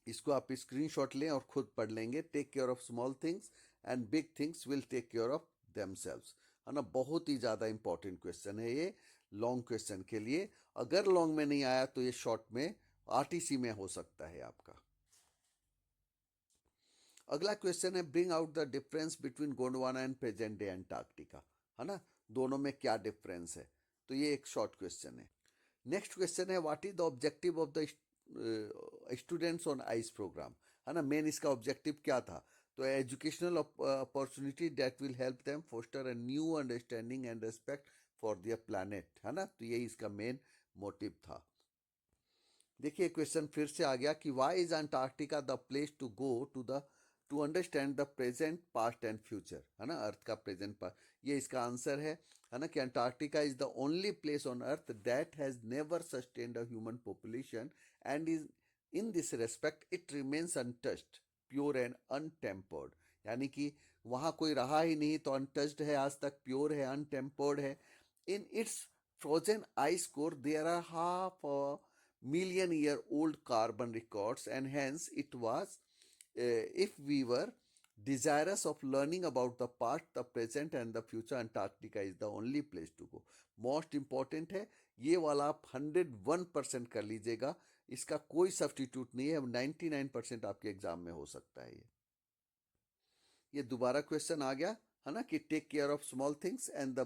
इसको आप स्क्रीनशॉट लें और खुद पढ़ लेंगे। Take care of small things and big things will take care of themselves, है ना। बहुत ही ज़्यादा इंपॉर्टेंट क्वेश्चन है ये लॉन्ग क्वेश्चन के लिए। अगर लॉन्ग में नहीं आया तो ये शॉर्ट में आरटीसी में हो सकता है आपका। अगला क्वेश्चन है bring out the difference between Gondwana and present day Antarctica, है ना, दोनों में क्या डिफरेंस है। तो ये एक शॉर्ट क्वेश्चन है। नेक्स्ट क्वेश्चन है what is the objective of the students on ice programme, है ना। मेन इसका ऑब्जेक्टिव क्या था। तो educational opportunity that will help them foster a new understanding and respect for their planet, है ना। तो यही इसका मेन मोटिव था। देखिए क्वेश्चन फिर से आ गया कि why is Antarctica the place to go to understand the present past and future, है ना। अर्थ का प्रेजेंट पास्ट, ये इसका आंसर है ना, कि Antarctica is the only place on earth that has never sustained a human population and is in this respect it remains untouched, pure and untampered. यानी कि वहाँ कोई रहा ही नहीं, तो अनटच्ड है आज तक, प्योर है, अनटेम्पर्ड है। In its frozen ice core there are half million year old carbon records, and hence it was if we were desirous of learning about the past, the present and the future, Antarctica is the only place to go. Most important है ये वाला, आप 101% कर लीजिएगा, इसका कोई सब्सटीट्यूट नहीं है, 99% आपके एग्जाम में हो सकता है ये दोबारा क्वेश्चन आ गया, है ना, कि take care of small things and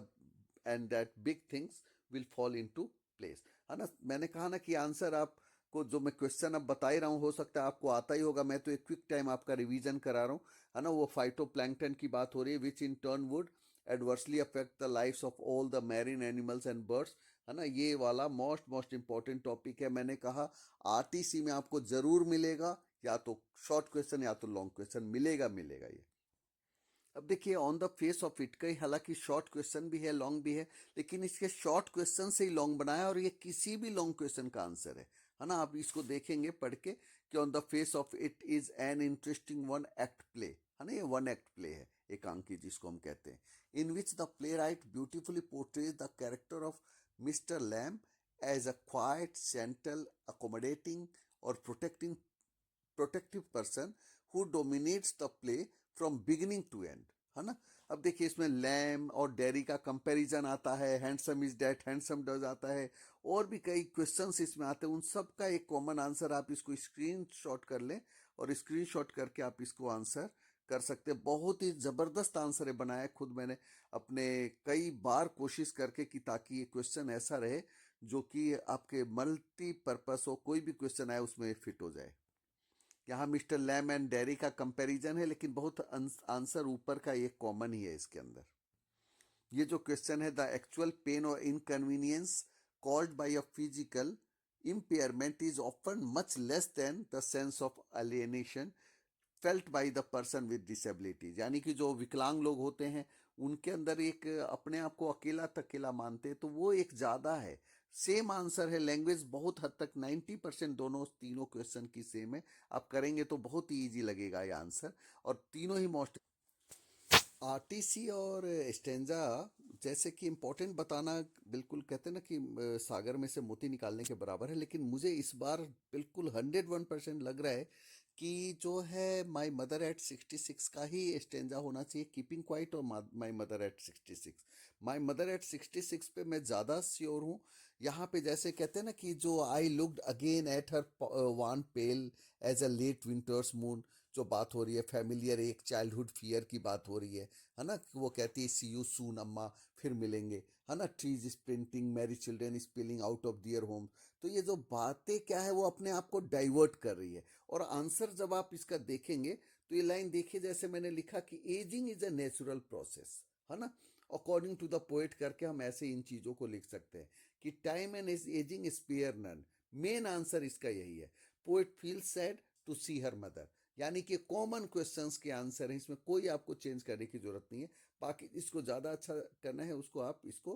that big things will fall into place, है ना। मैंने कहा ना कि आंसर आपको जो मैं क्वेश्चन अब बता ही रहा हूँ, हो सकता है आपको आता ही होगा, मैं तो एक क्विक टाइम आपका रिवीजन करा रहा हूँ, है ना। वो फाइटोप्लैंक्टन की बात हो रही है, which in turn would adversely affect the lifes of all the marine animals and birds, है ना। ये वाला मोस्ट इंपॉर्टेंट टॉपिक है। मैंने कहा आरटीसी में आपको जरूर मिलेगा, या तो शॉर्ट क्वेश्चन या तो लॉन्ग क्वेश्चन मिलेगा ये। अब देखिए on the face of it, कई हालांकि शॉर्ट क्वेश्चन भी है लॉन्ग भी है, लेकिन इसके शॉर्ट क्वेश्चन से ही लॉन्ग बनाया, और ये किसी भी लॉन्ग क्वेश्चन का आंसर है ना। आप इसको देखेंगे पढ़ के कि on the face of it is an interesting one act play, है ना। ये वन एक्ट प्ले है, एकांकी जिसको हम कहते हैं, in which the playwright beautifully portrays the character of Mr Lamb as a quite gentle accommodating और protective person who dominates the play from beginning to end, है ना। अब देखिए इसमें लैम और डेरी का कंपैरिजन आता है, handsome is that handsome does आता है, और भी कई क्वेश्चंस इसमें आते हैं। उन सब का एक कॉमन आंसर, आप इसको स्क्रीनशॉट कर लें और स्क्रीनशॉट करके आप इसको आंसर कर सकते हैं। बहुत ही ज़बरदस्त आंसर है बनाया, खुद मैंने अपने कई बार कोशिश करके, कि ताकि ये क्वेश्चन ऐसा रहे जो कि आपके मल्टीपर्पस हो, कोई भी क्वेश्चन आए उसमें फिट हो जाए। यहाँ मिस्टर लैम एंड डेरी का कंपैरिजन है, लेकिन बहुत आंसर ऊपर का एक कॉमन ही है इसके अंदर। ये जो क्वेश्चन है, द एक्चुअल पेन और inconvenience caused by a physical impairment is often much less than the sense of alienation felt by the person with disabilities. यानी कि जो विकलांग लोग होते हैं उनके अंदर एक अपने आप को अकेला तकेला मानते हैं, तो वो एक ज़्यादा है। सेम आंसर है, लैंग्वेज बहुत हद तक 90% दोनों तीनों क्वेश्चन की सेम है। आप करेंगे तो बहुत ही ईजी लगेगा ये आंसर, और तीनों ही मोस्ट आरटीसी और स्टेंजा जैसे कि इम्पोर्टेंट बताना, बिल्कुल कहते हैं ना कि सागर में से मोती निकालने के बराबर है। लेकिन मुझे इस बार बिल्कुल 101% लग रहा है कि जो है माई मदर एट 66 का ही स्टेंजा होना चाहिए, कीपिंग क्वाइट और my mother eight 66। My mother eight 66 पे मैं ज़्यादा श्योर हूँ। यहाँ पे जैसे कहते हैं ना कि जो I looked again at her wan pale as a late winter's moon, जो बात हो रही है फैमिलियर, एक चाइल्डहुड फियर की बात हो रही है ना। वो कहती है सी यू सून अम्मा, फिर मिलेंगे, है ना। Trees sprinting, merry children spilling out of their home. तो ये जो बातें क्या है, वो अपने आप को डाइवर्ट कर रही है। और आंसर जब आप इसका देखेंगे तो ये लाइन देखिए, जैसे मैंने लिखा कि ageing is a natural process, है ना। अकॉर्डिंग टू द पोएट करके हम ऐसे इन चीज़ों को लिख सकते हैं कि time and is ageing spare none. Main answer इसका यही है। Poet feel sad to see her mother, यानी कि कॉमन क्वेश्चंस के आंसर है, इसमें कोई आपको चेंज करने की जरूरत नहीं है। बाकी इसको ज़्यादा अच्छा करना है, उसको आप इसको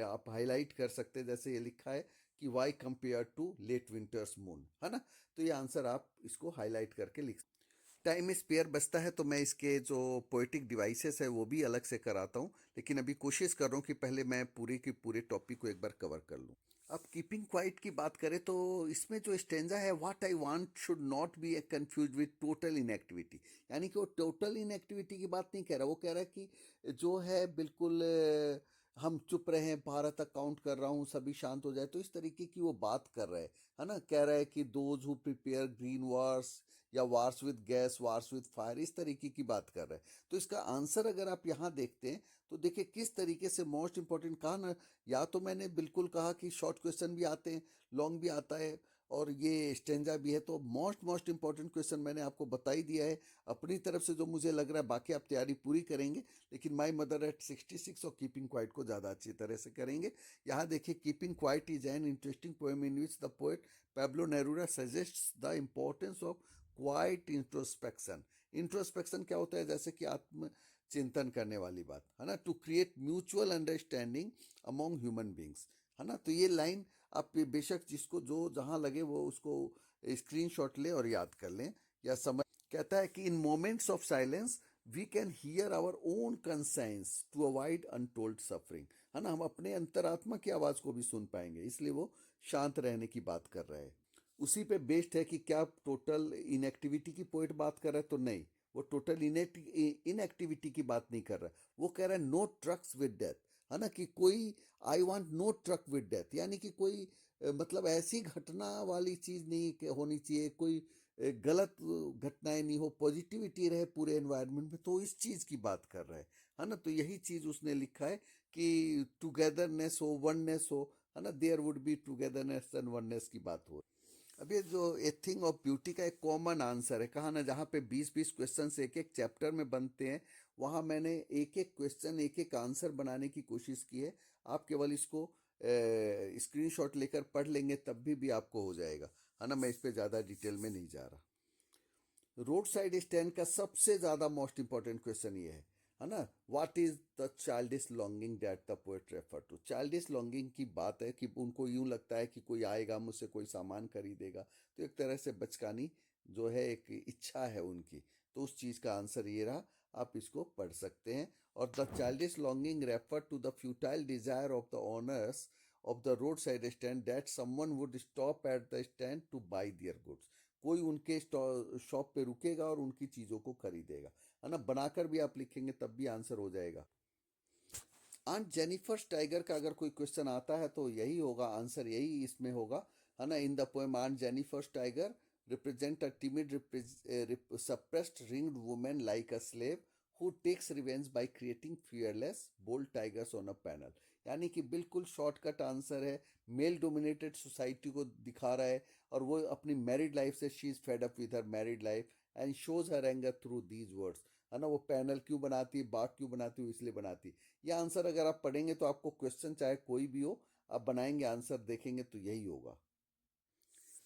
आप हाईलाइट कर सकते हैं, जैसे ये लिखा है कि why compare to late winter's moon, है ना। तो ये आंसर आप इसको हाईलाइट करके लिख। टाइम स्पेयर बचता है तो मैं इसके जो पोएटिक डिवाइसेस है वो भी अलग से कराता हूँ, लेकिन अभी कोशिश कर रहा हूँ कि पहले मैं पूरे के पूरे टॉपिक को एक बार कवर कर लूँ। अब कीपिंग क्वाइट की बात करें तो इसमें जो स्टेंजा है, what I want should not be confuse with total inactivity. यानी कि वो टोटल इनएक्टिविटी की बात नहीं कह रहा, वो कह रहा है कि जो है बिल्कुल हम चुप रहे, 12 तक काउंट कर रहा हूँ, सभी शांत हो जाए, तो इस तरीके की वो बात कर रहा है ना। कह रहा है कि those who prepare green wars या wars with gas, wars with fire, इस तरीके की बात कर रहा है। तो इसका आंसर अगर आप यहाँ देखते हैं तो देखिए किस तरीके से मोस्ट इंपॉर्टेंट कहा ना। या तो मैंने बिल्कुल कहा कि शॉर्ट क्वेश्चन भी आते हैं, लॉन्ग भी आता है, और ये स्टेंजा भी है। तो मोस्ट इंपॉर्टेंट क्वेश्चन मैंने आपको बता ही दिया है अपनी तरफ से जो मुझे लग रहा है। बाकी आप तैयारी पूरी करेंगे, लेकिन माई मदर एट 66 और कीपिंग क्वाइट को ज़्यादा अच्छी तरह से करेंगे। यहाँ देखिए, keeping quiet is an interesting poem in which the poet Pablo Neruda suggests the importance of quiet introspection. Introspection क्या होता है? जैसे कि आत्म चिंतन करने वाली बात है ना, to create mutual understanding among human beings, है ना। तो ये लाइन आप बेशक जिसको जो जहाँ लगे वो उसको स्क्रीनशॉट ले और याद कर लें या समझ। कहता है कि in moments of silence we can hear our own conscience to avoid untold suffering, है ना। हम अपने अंतरात्मा की आवाज़ को भी सुन पाएंगे, इसलिए वो शांत रहने की बात कर रहा है। उसी पे बेस्ड है कि क्या टोटल इनएक्टिविटी की पोइट बात कर रहा है? तो नहीं, वो टोटल इनएक्टिविटी की बात नहीं कर रहा है। वो कह रहा है नो ट्रक्स विद डेथ, है ना। कि कोई, I want no truck with death, यानी कि कोई मतलब ऐसी घटना वाली चीज़ नहीं होनी चाहिए, कोई गलत घटनाएं नहीं हो, पॉजिटिविटी रहे पूरे एनवायरनमेंट में। तो इस चीज़ की बात कर रहा है ना। तो यही चीज़ उसने लिखा है कि टुगेदरनेस हो, वननेस हो, है ना। There would be togetherness and oneness की बात हो। अब ये जो ए थिंग ऑफ ब्यूटी का एक कॉमन आंसर है, कहा ना, जहाँ पे 20-20 क्वेश्चन एक एक चैप्टर में बनते हैं, वहाँ मैंने एक एक क्वेश्चन एक एक आंसर बनाने की कोशिश की है। आप केवल इसको स्क्रीनशॉट लेकर पढ़ लेंगे तब भी आपको हो जाएगा, है ना। मैं इस पे ज़्यादा डिटेल में नहीं जा रहा। रोड साइड स्टैंड का सबसे ज़्यादा मोस्ट इंपॉर्टेंट क्वेश्चन ये है ना। What is the childish longing that the poet refer to. Childish longing की बात है कि उनको यूं लगता है कि कोई आएगा मुझसे कोई सामान खरीदेगा, तो एक तरह से बचकानी जो है एक इच्छा है उनकी। तो उस चीज़ का आंसर ये रहा, आप इसको पढ़ सकते हैं। और the childish longing refer to the futile desire of the owners of the roadside stand that someone would stop at the stand to buy their goods. कोई उनके शॉप पे रुकेगा और उनकी चीज़ों को खरीदेगा, है ना। बनाकर भी आप लिखेंगे तब भी आंसर हो जाएगा। आंट जेनिफर टाइगर का अगर कोई क्वेश्चन आता है तो यही होगा आंसर, यही इसमें होगा, है ना। In the poem aunt Jennifer tiger represent a timid, suppressed ringed woman like a slave who takes revenge by creating fearless, bold tigers on a panel। यानी कि बिल्कुल शॉर्टकट आंसर है, मेल डोमिनेटेड सोसाइटी को दिखा रहा है, और वो अपनी मैरिड लाइफ से, she is fed up with her married life and shows her anger through these words, है ना। वो पैनल क्यों बनाती है, बाग क्यों बनाती है, इसलिए बनाती है। ये आंसर अगर आप पढ़ेंगे तो आपको क्वेश्चन चाहे कोई भी हो, आप बनाएंगे आंसर, देखेंगे तो यही होगा।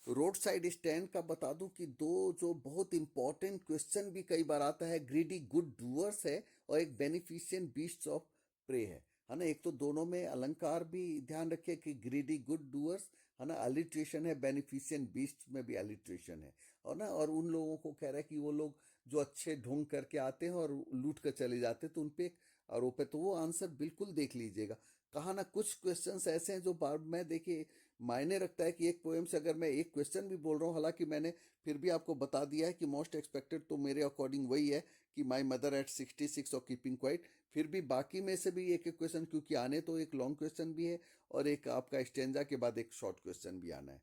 रोड साइड स्टैंड का बता दूं कि दो जो बहुत इंपॉर्टेंट क्वेश्चन भी कई बार आता है, ग्रीडी गुड डूअर्स है और एक बेनिफिशियंट बीस्ट्स ऑफ प्रे है ना। एक तो दोनों में अलंकार भी ध्यान रखिए कि ग्रीडी गुड डूअर्स, है ना, अलिट्रेशन है, बेनिफिशियंट बीस्ट में भी अलिट्रेशन है, और ना, और उन लोगों को कह रहा है कि वो लोग जो अच्छे ढोंग करके आते हैं और लूट कर चले जाते हैं, तो उन पे एक आरोप है। तो वो आंसर बिल्कुल देख लीजिएगा। कहा ना, कुछ क्वेश्चंस ऐसे हैं जो बार में देखिए मायने रखता है कि एक पोएम से अगर मैं एक क्वेश्चन भी बोल रहा हूँ, हालांकि मैंने फिर भी आपको बता दिया है कि मोस्ट एक्सपेक्टेड तो मेरे अकॉर्डिंग वही है कि माई मदर एट 66 और कीपिंग क्वाइट। फिर भी बाकी में से भी एक एक क्वेश्चन, क्योंकि आने तो एक लॉन्ग क्वेश्चन भी है और एक आपका स्टेंजा के बाद एक शॉर्ट क्वेश्चन भी आना है।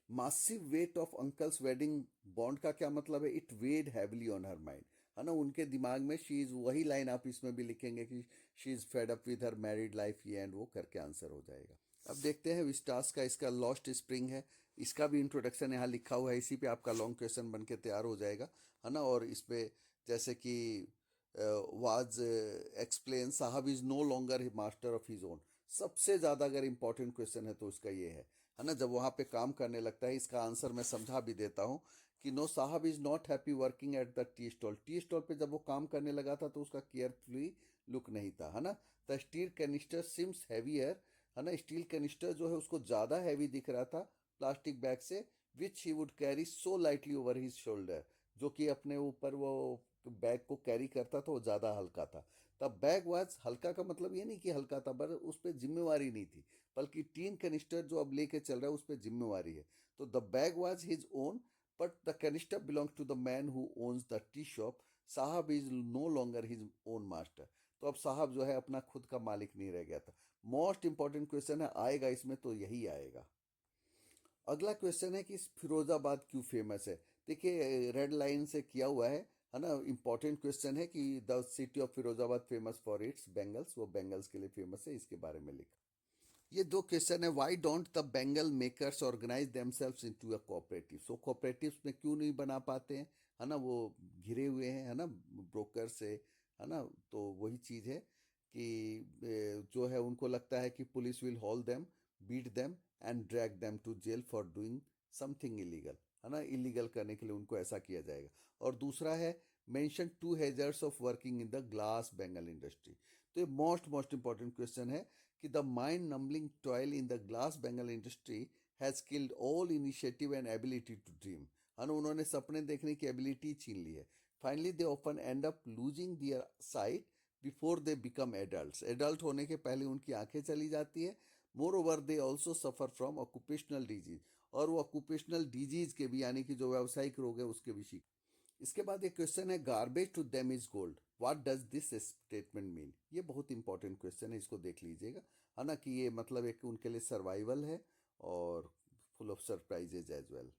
Massive weight of uncle's wedding band का क्या मतलब है? It weighed heavily on her mind, है ना। उनके दिमाग में शी इज, वही लाइन आप इसमें भी लिखेंगे कि she is fed up with her married life, ये एंड वो करके आंसर हो जाएगा। अब देखते हैं विस्टास का, इसका लॉस्ट स्प्रिंग है, इसका भी इंट्रोडक्शन यहाँ लिखा हुआ है, इसी पे आपका लॉन्ग क्वेश्चन बन के तैयार हो जाएगा, है ना। और इस पे जैसे कि was explain Saheb is no longer master of his own, सबसे ज़्यादा अगर इंपॉर्टेंट क्वेश्चन है तो उसका ये है ना। जब वहाँ पे काम करने लगता है, इसका आंसर मैं समझा भी देता हूँ कि नो साहब is not happy working at the tea stall. Tea stall पे जब वो काम करने लगा था तो उसका केयरफुली लुक नहीं था, है ना। The steel canister seems heavier, है ना। स्टील कैनिस्टर जो है उसको ज़्यादा हैवी दिख रहा था प्लास्टिक बैग से, which he would carry so lightly over his shoulder, जो कि अपने ऊपर वो बैग को कैरी करता था, वो ज़्यादा हल्का था। तब बैग वाज हल्का का मतलब ये नहीं कि हल्का था, पर उस पर जिम्मेवारी नहीं थी, बल्कि टीन कनिस्टर जो अब लेके चल रहा है उस पर जिम्मेवारी है। तो the bag was his own, but the canister belongs to the man who owns the tea shop. Saheb is no longer his own master. तो अब साहब जो है अपना खुद का मालिक नहीं रह गया था। मोस्ट इंपॉर्टेंट क्वेश्चन है, आएगा इसमें तो यही आएगा। अगला क्वेश्चन है कि फिरोजाबाद क्यों फेमस है। देखिए रेड लाइन से किया हुआ है ना। इंपॉर्टेंट क्वेश्चन है कि the city of Firozabad famous for its bangles, वो बेंगल्स के लिए फेमस है, इसके बारे में लिखा। ये दो क्वेश्चन है, why don't the bangle makers organise themselves into a cooperative. So cooperatives में क्यों नहीं बना पाते हैं, है ना, वो घिरे हुए हैं, है ना, ब्रोकर से, है ना। तो वही चीज़ है कि जो है उनको लगता है कि police will haul them, beat them and drag them to jail for doing something illegal, है ना, इलीगल करने के लिए उनको ऐसा किया जाएगा। और दूसरा है, mention two hazards of working in the glass bangle industry. तो ये मोस्ट इंपॉर्टेंट क्वेश्चन है कि the mind numbing toil in the glass bangle industry has killed all initiative and ability to dream. है ना, उन्होंने सपने देखने की एबिलिटी छीन ली है। Finally they often end up losing their sight before they become adult. Adult होने के पहले उनकी आंखें चली जाती है। Moreover they also suffer from occupational disease, और वो ऑक्यूपेशनल डिजीज के भी, यानी कि जो व्यावसायिक रोग है उसके भी शिकार। इसके बाद एक क्वेश्चन है, garbage to them is gold, what does this statement mean. ये बहुत इंपॉर्टेंट क्वेश्चन है, इसको देख लीजिएगा, है ना, कि ये मतलब एक उनके लिए सर्वाइवल है और full of surprises as well.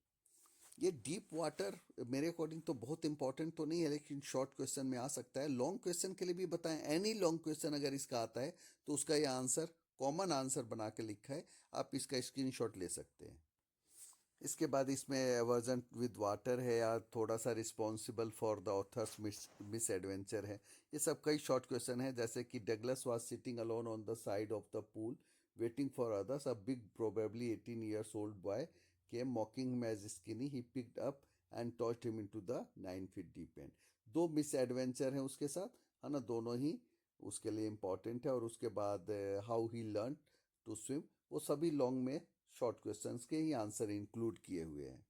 ये डीप वाटर मेरे अकॉर्डिंग तो बहुत इंपॉर्टेंट तो नहीं है, लेकिन शॉर्ट क्वेश्चन में आ सकता है। लॉन्ग क्वेश्चन के लिए भी बताएं, एनी लॉन्ग क्वेश्चन अगर इसका आता है तो उसका ये आंसर कॉमन आंसर बना के लिखा है, आप इसका स्क्रीनशॉट ले सकते हैं। इसके बाद इसमें वर्जन विद वाटर है, या थोड़ा सा responsible for the authors misadventure है। ये सब कई शॉर्ट क्वेश्चन है, जैसे कि Douglas was sitting alone on the side of the pool waiting for others, a big probably 18 years old boy came mocking him as skinny, he picked up and tossed him into the 9 feet deep end. दो मिस एडवेंचर हैं उसके साथ, है ना, दोनों ही उसके लिए इम्पॉर्टेंट है। और उसके बाद how he learn to swim, वो सभी लॉन्ग में शॉर्ट क्वेश्चंस के ही आंसर इंक्लूड किए हुए हैं।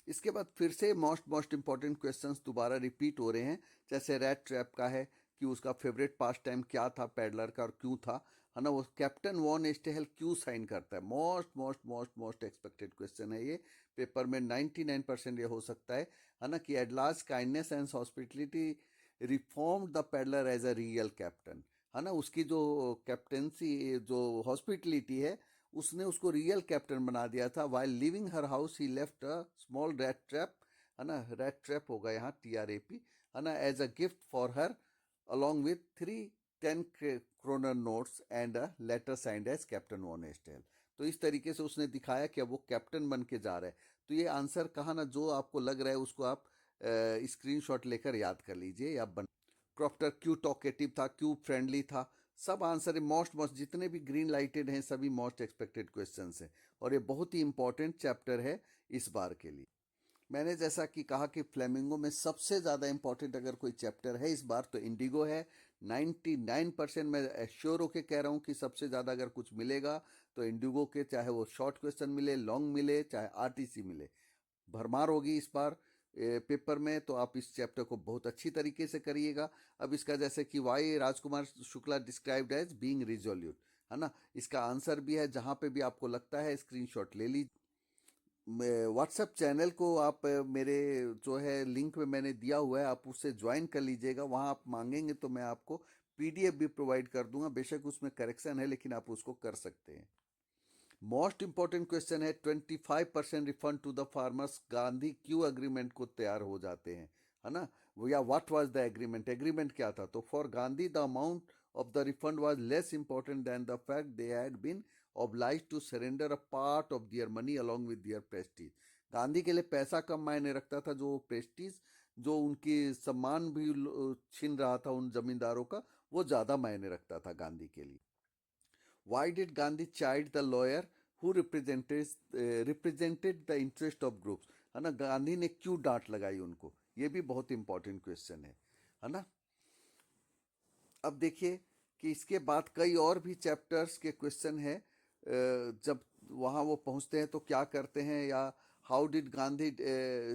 इसके बाद फिर से मोस्ट इंपॉर्टेंट क्वेश्चंस दोबारा रिपीट हो रहे हैं, जैसे रैट ट्रैप का है कि उसका फेवरेट पास टाइम क्या था पैडलर का और क्यों था, है ना, वो कैप्टन वॉन एस्टेहल क्यों साइन करता है। मोस्ट एक्सपेक्टेड क्वेश्चन है ये, पेपर में 99% ये हो सकता है ना, कि at last kindness and hospitality reform the peddler as a real captain, है ना, उसकी जो कैप्टनसी जो हॉस्पिटलिटी है उसने उसको रियल कैप्टन बना दिया था। While leaving her house he left a small rat trap, है ना, रैट ट्रैप होगा यहाँ TRAP, है ना, as a gift for her along with 3 10 kroner notes and a letter signed as captain Von Estel. तो इस तरीके से उसने दिखाया कि अब वो कैप्टन बन के जा रहा है। तो ये आंसर कहा ना, जो आपको लग रहा है उसको आप स्क्रीनशॉट लेकर याद कर लीजिए या बन। प्रॉक्टर क्यों टॉकेटिव था, क्यों फ्रेंडली था, सब आंसर है। मोस्ट जितने भी ग्रीन लाइटेड हैं सभी मोस्ट एक्सपेक्टेड क्वेश्चंस हैं, और ये बहुत ही इंपॉर्टेंट चैप्टर है इस बार के लिए। मैंने जैसा कि कहा कि फ्लेमिंगो में सबसे ज़्यादा इंपॉर्टेंट अगर कोई चैप्टर है इस बार तो इंडिगो है। 99% मैं एश्योर होके कह रहा हूँ कि सबसे ज़्यादा अगर कुछ मिलेगा तो इंडिगो के, चाहे वो शॉर्ट क्वेश्चन मिले, लॉन्ग मिले, चाहे RTC मिले, भरमार होगी इस बार पेपर में। तो आप इस चैप्टर को बहुत अच्छी तरीके से करिएगा। अब इसका जैसे कि why Rajkumar Shukla described as being resolute, है ना, इसका आंसर भी है, जहाँ पे भी आपको लगता है स्क्रीनशॉट ले लीजिए। व्हाट्सएप चैनल को आप मेरे जो है लिंक में मैंने दिया हुआ है, आप उससे ज्वाइन कर लीजिएगा। वहाँ आप मांगेंगे तो मैं आपको PDF भी प्रोवाइड कर दूंगा, बेशक उसमें करेक्शन है लेकिन आप उसको कर सकते हैं। मोस्ट इंपॉर्टेंट क्वेश्चन है, 25% refund to the farmers, Gandhi क्यों एग्रीमेंट को तैयार हो जाते हैं, है ना, वो या what was the agreement, agreement क्या था। तो for Gandhi the amount of the refund was less important than the fact they had been obliged to surrender a part of their money along with their prestige। Gandhi के लिए पैसा कम मायने रखता था, जो प्रेस्टीज, जो उनकी सम्मान भी छीन रहा था उन जमींदारों का, वो ज़्यादा मायने रखता था गांधी के लिए। Why did Gandhi chide the lawyer who represented the interest of groups, है ना, गांधी ने क्यों डांट लगाई उनको, ये भी बहुत इंपॉर्टेंट क्वेश्चन है ना। अब देखिए कि इसके बाद कई और भी चैप्टर्स के क्वेश्चन है, जब वहाँ वो पहुँचते हैं तो क्या करते हैं, या how did Gandhi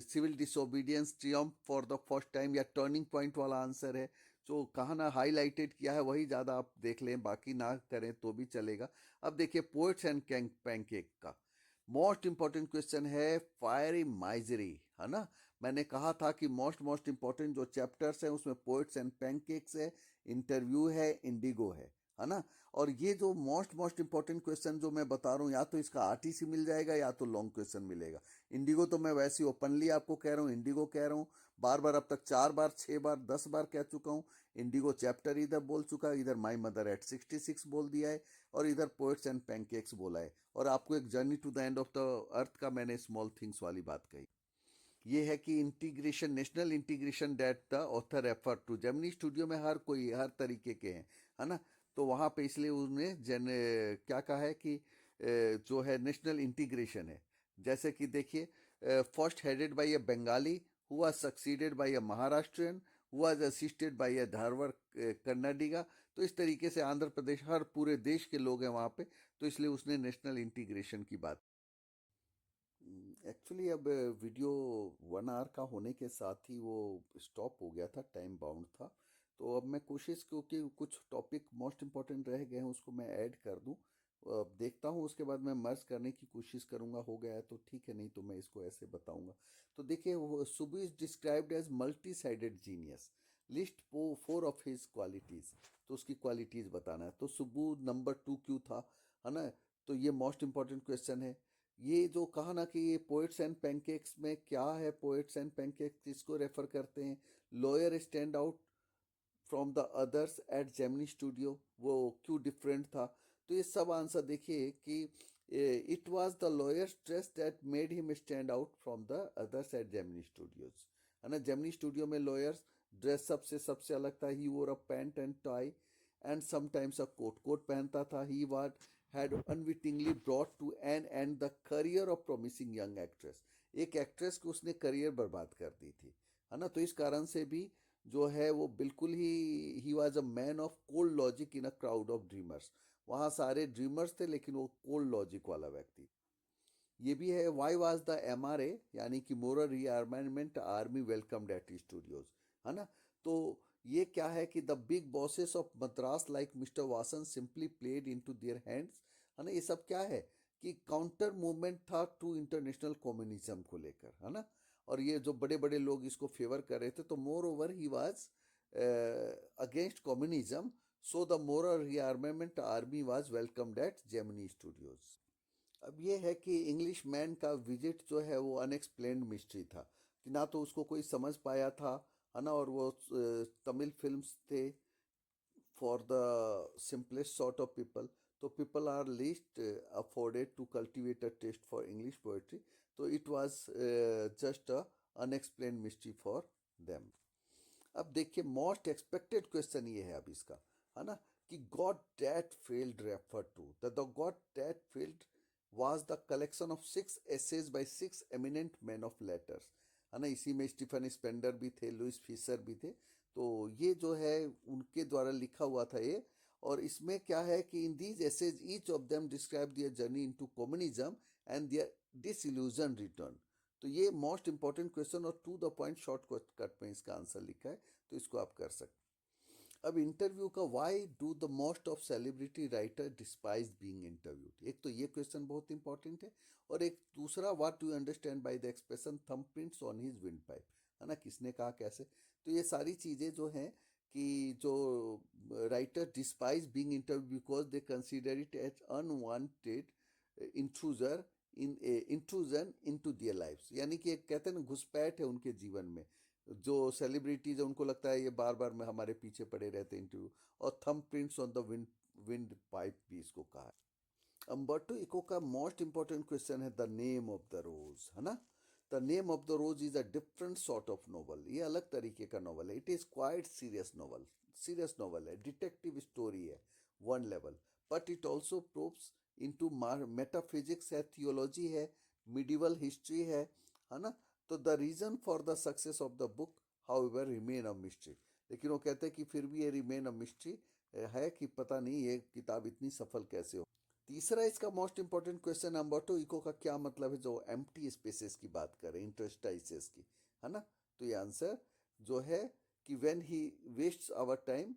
civil disobedience triumph for the first time, या टर्निंग पॉइंट वाला आंसर है। जो कहाँ ना हाईलाइटेड किया है वही ज़्यादा आप देख लें, बाकी ना करें तो भी चलेगा। अब देखिए पोएट्स एंड पैनकेक का मोस्ट इंपॉर्टेंट क्वेश्चन है, फायरी माइजरी, है ना। मैंने कहा था कि मोस्ट इंपॉर्टेंट जो चैप्टर्स हैं उसमें पोएट्स एंड पैनकेक्स है, इंटरव्यू है, इंडिगो है ना। और ये जो मोस्ट इंपॉर्टेंट क्वेश्चन जो मैं बता रहा हूँ, या तो इसका आरटीसी मिल जाएगा या तो लॉन्ग क्वेश्चन मिलेगा। इंडिगो तो मैं वैसे ही ओपनली आपको कह रहा हूँ, इंडिगो कह रहा हूँ बार बार, अब तक 4 बार 6 बार 10 बार कह चुका हूँ। इंडिगो चैप्टर इधर बोल चुका है, इधर माई मदर एट 66 बोल दिया है, और इधर पोएट्स एंड पैनकेक्स बोला है, और आपको एक journey to the end of the earth का मैंने स्मॉल थिंग्स वाली बात कही। ये है कि integration, national integration that the author refer to, Gemini studio में हर कोई हर तरीके के हैं, है ना। तो वहाँ पे इसलिए उन्होंने क्या कहा है कि जो है नेशनल इंटीग्रेशन है। जैसे कि देखिए, first headed by a Bengali, who was succeeded by a Maharashtrian, who was assisted by a Dharwad Kannadiga. तो इस तरीके से आंध्र प्रदेश, हर पूरे देश के लोग हैं वहाँ पे, तो इसलिए उसने नेशनल इंटीग्रेशन की बात। एक्चुअली अब वीडियो 1 आवर का होने के साथ ही वो स्टॉप हो गया था, टाइम बाउंड था। तो अब मैं कोशिश, क्योंकि कुछ टॉपिक मोस्ट इम्पॉर्टेंट रह गए हैं उसको मैं ऐड कर दूं। अब देखता हूं, उसके बाद मैं मर्ज करने की कोशिश करूंगा, हो गया है तो ठीक है, नहीं तो मैं इसको ऐसे बताऊंगा। तो देखिए, वो Subbu is described as multi sided genius, list 4 of his qualities. तो उसकी क्वालिटीज बताना है, तो सुबु नंबर 2 क्यों था, है ना। तो ये मोस्ट इंपॉर्टेंट क्वेश्चन है। ये जो कहा ना कि ये पोएट्स एंड पैनकेक्स में क्या है, पोएट्स एंड पैनकेक्स किसको रेफर करते हैं, lawyer stand out from the others at Gemini studio, वो क्यों डिफरेंट था। तो ये सब आंसर देखिए कि it was the lawyer stress that made him stand out from the others at Gemini studios, है ना। जेमिनी स्टूडियो में लॉयर्स ड्रेसअप से सबसे अलग था। He wore a pant and tie and sometimes a coat, coat पहनता था। He was had unwittingly brought to an end the career of promising young actress, एक एक्ट्रेस को उसने करियर बर्बाद कर दी थी, है ना। तो इस कारण से भी जो है वो बिल्कुल he was a man of cold logic in a crowd of dreamers. वहाँ सारे ड्रीमर्स थे लेकिन वो कोल्ड लॉजिक वाला व्यक्ति। ये भी है, वाई वाज द एमआरए, यानी कि moral rearmament army welcomed at studios, है ना। तो ये क्या है कि the big bosses of Madras like mister Vasan simply played into their hands, है ना। ये सब क्या है कि काउंटर मूवमेंट था टू इंटरनेशनल कम्युनिज्म को लेकर, है ना। और ये जो बड़े बड़े लोग इसको फेवर कर रहे थे, तो more over he was against communism, so the moral rearmament army was welcomed at Gemini studios. अब ये है कि इंग्लिश मैन का विजिट जो है वो अनएक्सप्लेन्ड मिस्ट्री था, कि ना तो उसको कोई समझ पाया था, है ना। और वो तमिल फिल्म्स थे for the simplest sort of people, तो people are least afforded to cultivate a taste for English poetry. तो it was just a unexplained mystery for them. अब देखिए, मोस्ट एक्सपेक्टेड क्वेश्चन ये है अब इसका, है ना, कि god that failed refer to, the god that failed was the collection of 6 essays by 6 eminent men of letters, है ना। इसी में स्टीफन स्पेंडर भी थे, लुइस फिशर भी थे। तो ये जो है उनके द्वारा लिखा हुआ था ये। और इसमें क्या है कि in these essays each of them describe their journey into communism and their disillusion return. तो ये मोस्ट इंपॉर्टेंट क्वेश्चन, और to the point short cut में इसका आंसर लिखा है, तो इसको आप कर सकते। अब इंटरव्यू का, why do the most of celebrity writer despise being interviewed, एक तो ये क्वेश्चन बहुत इंपॉर्टेंट है। और एक दूसरा, what do you understand by the expression thumbprints on his windpipe, है ना, किसने कहा कैसे। तो ये सारी चीज़ें जो हैं कि जो writer despise being interview because they consider it as unwanted intruder in intrusion into their lifes, यानी कि एक कहते हैं ना घुसपैठ है उनके जीवन में। जो सेलिब्रिटीज है उनको लगता है ये बार बार में हमारे पीछे पड़े रहते इंटरव्यू। और thumb prints on the wind windpipe भी इसको कहा है। अम्बर्टो इको का मोस्ट इंपॉर्टेंट क्वेश्चन है the name of the rose, है ना। The name of the rose is a different sort of novel, ये अलग तरीके का नॉवल है। It is quite serious novel है, डिटेक्टिव स्टोरी है, one level. But it also probes into metaphysics है, थियोलॉजी है, मिडिवल हिस्ट्री है ना। तो the reason for the success of the book however remain a mystery, लेकिन वो कहते हैं कि फिर भी ये रिमेन अ मिस्ट्री है कि पता नहीं ये किताब इतनी सफल कैसे हो। तीसरा इसका most important question, Umberto Eco का क्या मतलब है, जो एम्प्टी स्पेसेस की बात करें, इंटरस्टाइसेस की, है ना। तो ये आंसर जो है कि when he wastes our time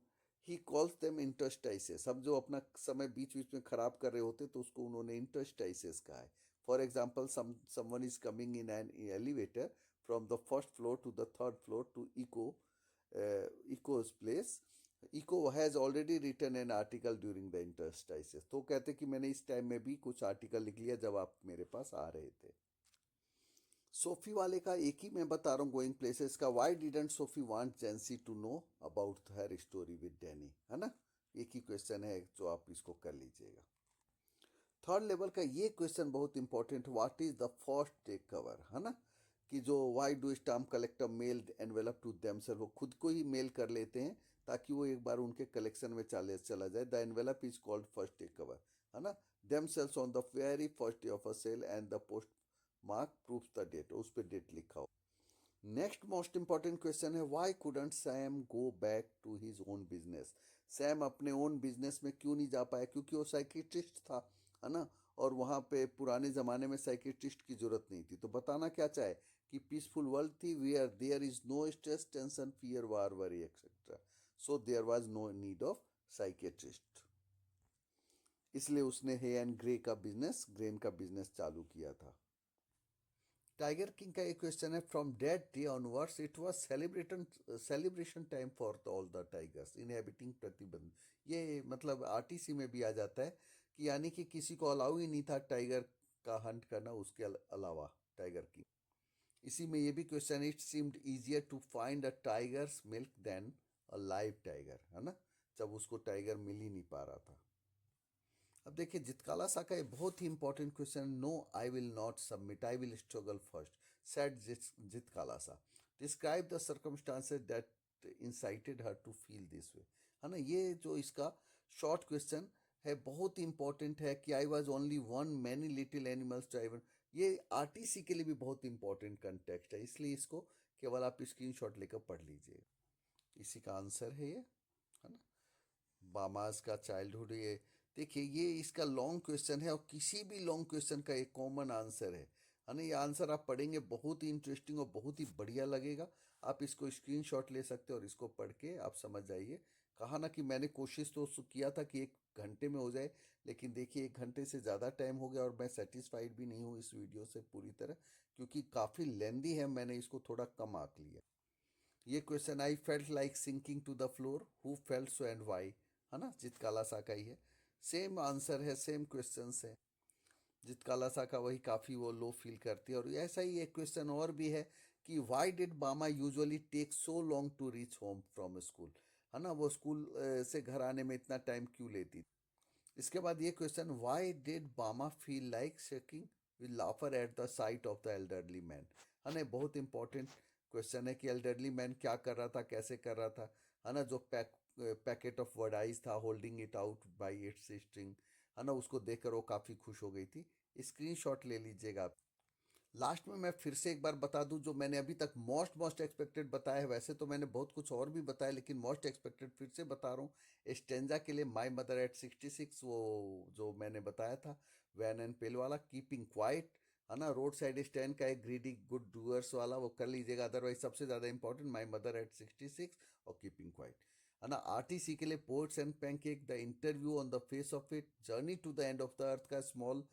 he calls them interstices. हम जो अपना समय बीच बीच में खराब कर रहे होते तो उसको उन्होंने इंटरस्टाइसेस कहा है। For example, someone is coming in an elevator from the first floor to the third floor to Eco's place, Eco has already written an article during the interstices. तो कहते कि मैंने इस टाइम में भी कुछ आर्टिकल लिख लिया जब आप मेरे पास आ रहे थे। सोफी वाले का एक ही मैं बता रहा हूँ, गोइंग प्लेसेस का, why didn't Sophie want Jansie to know about her story with Danny, है ना। एक ही क्वेश्चन है, जो आप इसको कर लीजिएगा। थर्ड लेवल का ये क्वेश्चन बहुत important, what is the first take cover, है ना। कि जो why do stamp collector mail envelope to themself, वो खुद को ही मेल कर लेते हैं ताकि वो एक बार उनके कलेक्शन में चला जाए। The envelope is called first take cover, है ना। Themselves on the very first day of a sale and the postmark proves the date, उस पर डेट लिखा हो। नेक्स्ट मोस्ट इंपॉर्टेंट क्वेश्चन है, why couldn't Sam go back to his own business. Sam अपने ओन बिजनेस में क्यों नहीं जा पाया, क्योंकि वो साइकिट्रिस्ट था, है ना। और वहाँ पे पुराने ज़माने में साइकिट्रिस्ट की जरूरत नहीं थी। तो बताना क्या चाहे कि पीसफुल वर्ल्ड थी, where there is no stress, tension, fear, war, worry etcetera, so there was no need of psychiatrist. इसलिए उसने हे एंड ग्रे का बिजनेस, ग्रेन का बिजनेस चालू किया था। टाइगर किंग का एक क्वेश्चन है, from that day onwards it was celebration time for all the tigers inhabiting प्रतिबंध। ये मतलब आरटीसी में भी आ जाता है कि यानी कि किसी को अलाउ ही नहीं था टाइगर का हंट करना, उसके अलावा टाइगर किंग। इसी में ये भी question, it seemed easier to find a tiger's milk than a live tiger, है ना, जब उसको टाइगर मिल ही नहीं पा रहा था। अब देखिए जितकाला सा का ये बहुत ही important question, no I will not submit, I will struggle first, said Zitkala Sa, describe the circumstances that incited her to feel this way, है ना। ये जो इसका शॉर्ट क्वेश्चन है बहुत ही इंपॉर्टेंट है कि I was only one many little animals driver. ये आरटीसी के लिए भी बहुत इंपॉर्टेंट कंटेक्स्ट है, इसलिए इसको केवल आप स्क्रीनशॉट लेकर पढ़ लीजिए। इसी का आंसर है ये, है ना। बामास का चाइल्डहुड, ये देखिए ये इसका लॉन्ग क्वेश्चन है और किसी भी लॉन्ग क्वेश्चन का एक कॉमन आंसर है ना। ये आंसर आप पढ़ेंगे बहुत ही इंटरेस्टिंग और बहुत ही बढ़िया लगेगा। आप इसको स्क्रीनशॉट ले सकते हैं और इसको पढ़ के आप समझ जाइए। कहा ना कि मैंने कोशिश तो किया था कि 1 घंटे में हो जाए, लेकिन देखिए 1 घंटे से ज़्यादा टाइम हो गया और मैं सेटिस्फाइड भी नहीं हूँ इस वीडियो से पूरी तरह, क्योंकि काफ़ी लेंदी है, मैंने इसको थोड़ा कम आंक लिया। ये question, I felt like sinking to the floor, who felt so and why, है ना, जित काला सा का ही है। सेम आंसर है, सेम क्वेश्चन है। जित काला सा का वही काफ़ी वो लो फील करती है। और ऐसा ही एक क्वेश्चन और भी है कि why did Bama usually take so long to reach home from school, है ना, वो स्कूल से घर आने में इतना टाइम क्यों लेती। इसके बाद ये क्वेश्चन, व्हाई डिड बामा feel like shaking with लाफर at the site of the elderly man, है ना। बहुत इंपॉर्टेंट क्वेश्चन है कि एल्डरली मैन क्या कर रहा था, कैसे कर रहा था, है ना। जो पैकेट ऑफ वडाइज था, holding it out by its string, है ना, उसको देखकर वो काफ़ी खुश हो गई थी। स्क्रीनशॉट ले लीजिएगा आप। लास्ट में मैं फिर से एक बार बता दूं, जो मैंने अभी तक मोस्ट एक्सपेक्टेड बताया है, वैसे तो मैंने बहुत कुछ और भी बताया, लेकिन मोस्ट एक्सपेक्टेड फिर से बता रहा हूँ। स्टेंजा के लिए माई मदर एट 66, वो जो मैंने बताया था वैन एंड पेल वाला, कीपिंग क्वाइट, है ना। रोड साइड स्टैंड का एक ग्रीडी गुड डूअर्स वाला, वो कर लीजिएगा। अदरवाइज सबसे ज़्यादा इंपॉर्टेंट माई मदर एट 66 और कीपिंग क्वाइट, है ना। आरटीसी के लिए poets and pancake, the interview on the face of it, journey to the end of the earth का स्मॉल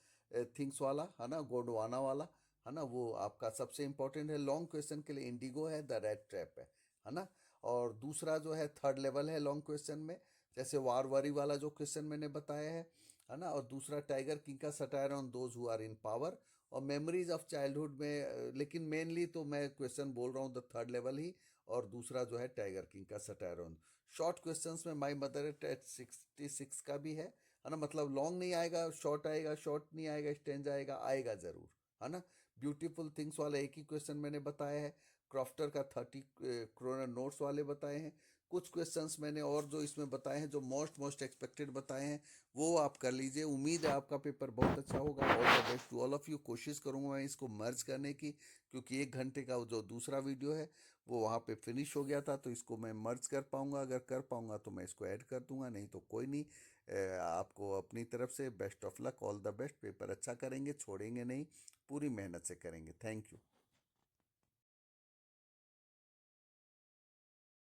थिंग्स वाला, है ना, गोडवाना वाला, है ना, वो आपका सबसे इंपॉर्टेंट है। लॉन्ग क्वेश्चन के लिए इंडिगो है, द रेड ट्रैप है ना। और दूसरा जो है थर्ड लेवल है लॉन्ग क्वेश्चन में, जैसे वार वरी वाला जो क्वेश्चन मैंने बताया है ना। और दूसरा टाइगर किंग का satire on those who are in power, और मेमोरीज ऑफ चाइल्डहुड में, लेकिन मेनली तो मैं क्वेश्चन बोल रहा हूँ द थर्ड लेवल ही। और दूसरा जो है टाइगर किंग का सटायर ऑन। शॉर्ट क्वेश्चंस में माई मदर एट 66 का भी है ना। मतलब लॉन्ग नहीं आएगा, शॉर्ट आएगा, शॉर्ट नहीं आएगा, स्टेंज आएगा, आएगा जरूर, है ना। ब्यूटीफुल थिंग्स वाला एक ही क्वेश्चन मैंने बताया है। क्रॉफ्टर का 30 क्रोनर नोट्स वाले बताए हैं। कुछ क्वेश्चंस मैंने और जो इसमें बताए हैं, जो मोस्ट एक्सपेक्टेड बताए हैं, वो आप कर लीजिए। उम्मीद है आपका पेपर बहुत अच्छा होगा। All the best to all of you. कोशिश करूंगा मैं इसको मर्ज करने की, क्योंकि 1 घंटे का जो दूसरा वीडियो है वो वहाँ पे फिनिश हो गया था, तो इसको मैं मर्ज कर पाऊंगा। अगर कर पाऊंगा तो मैं इसको ऐड कर दूंगा, नहीं तो कोई नहीं। आपको अपनी तरफ से best of luck, all the best. Paper अच्छा करेंगे, छोड़ेंगे नहीं, पूरी मेहनत से करेंगे। Thank you.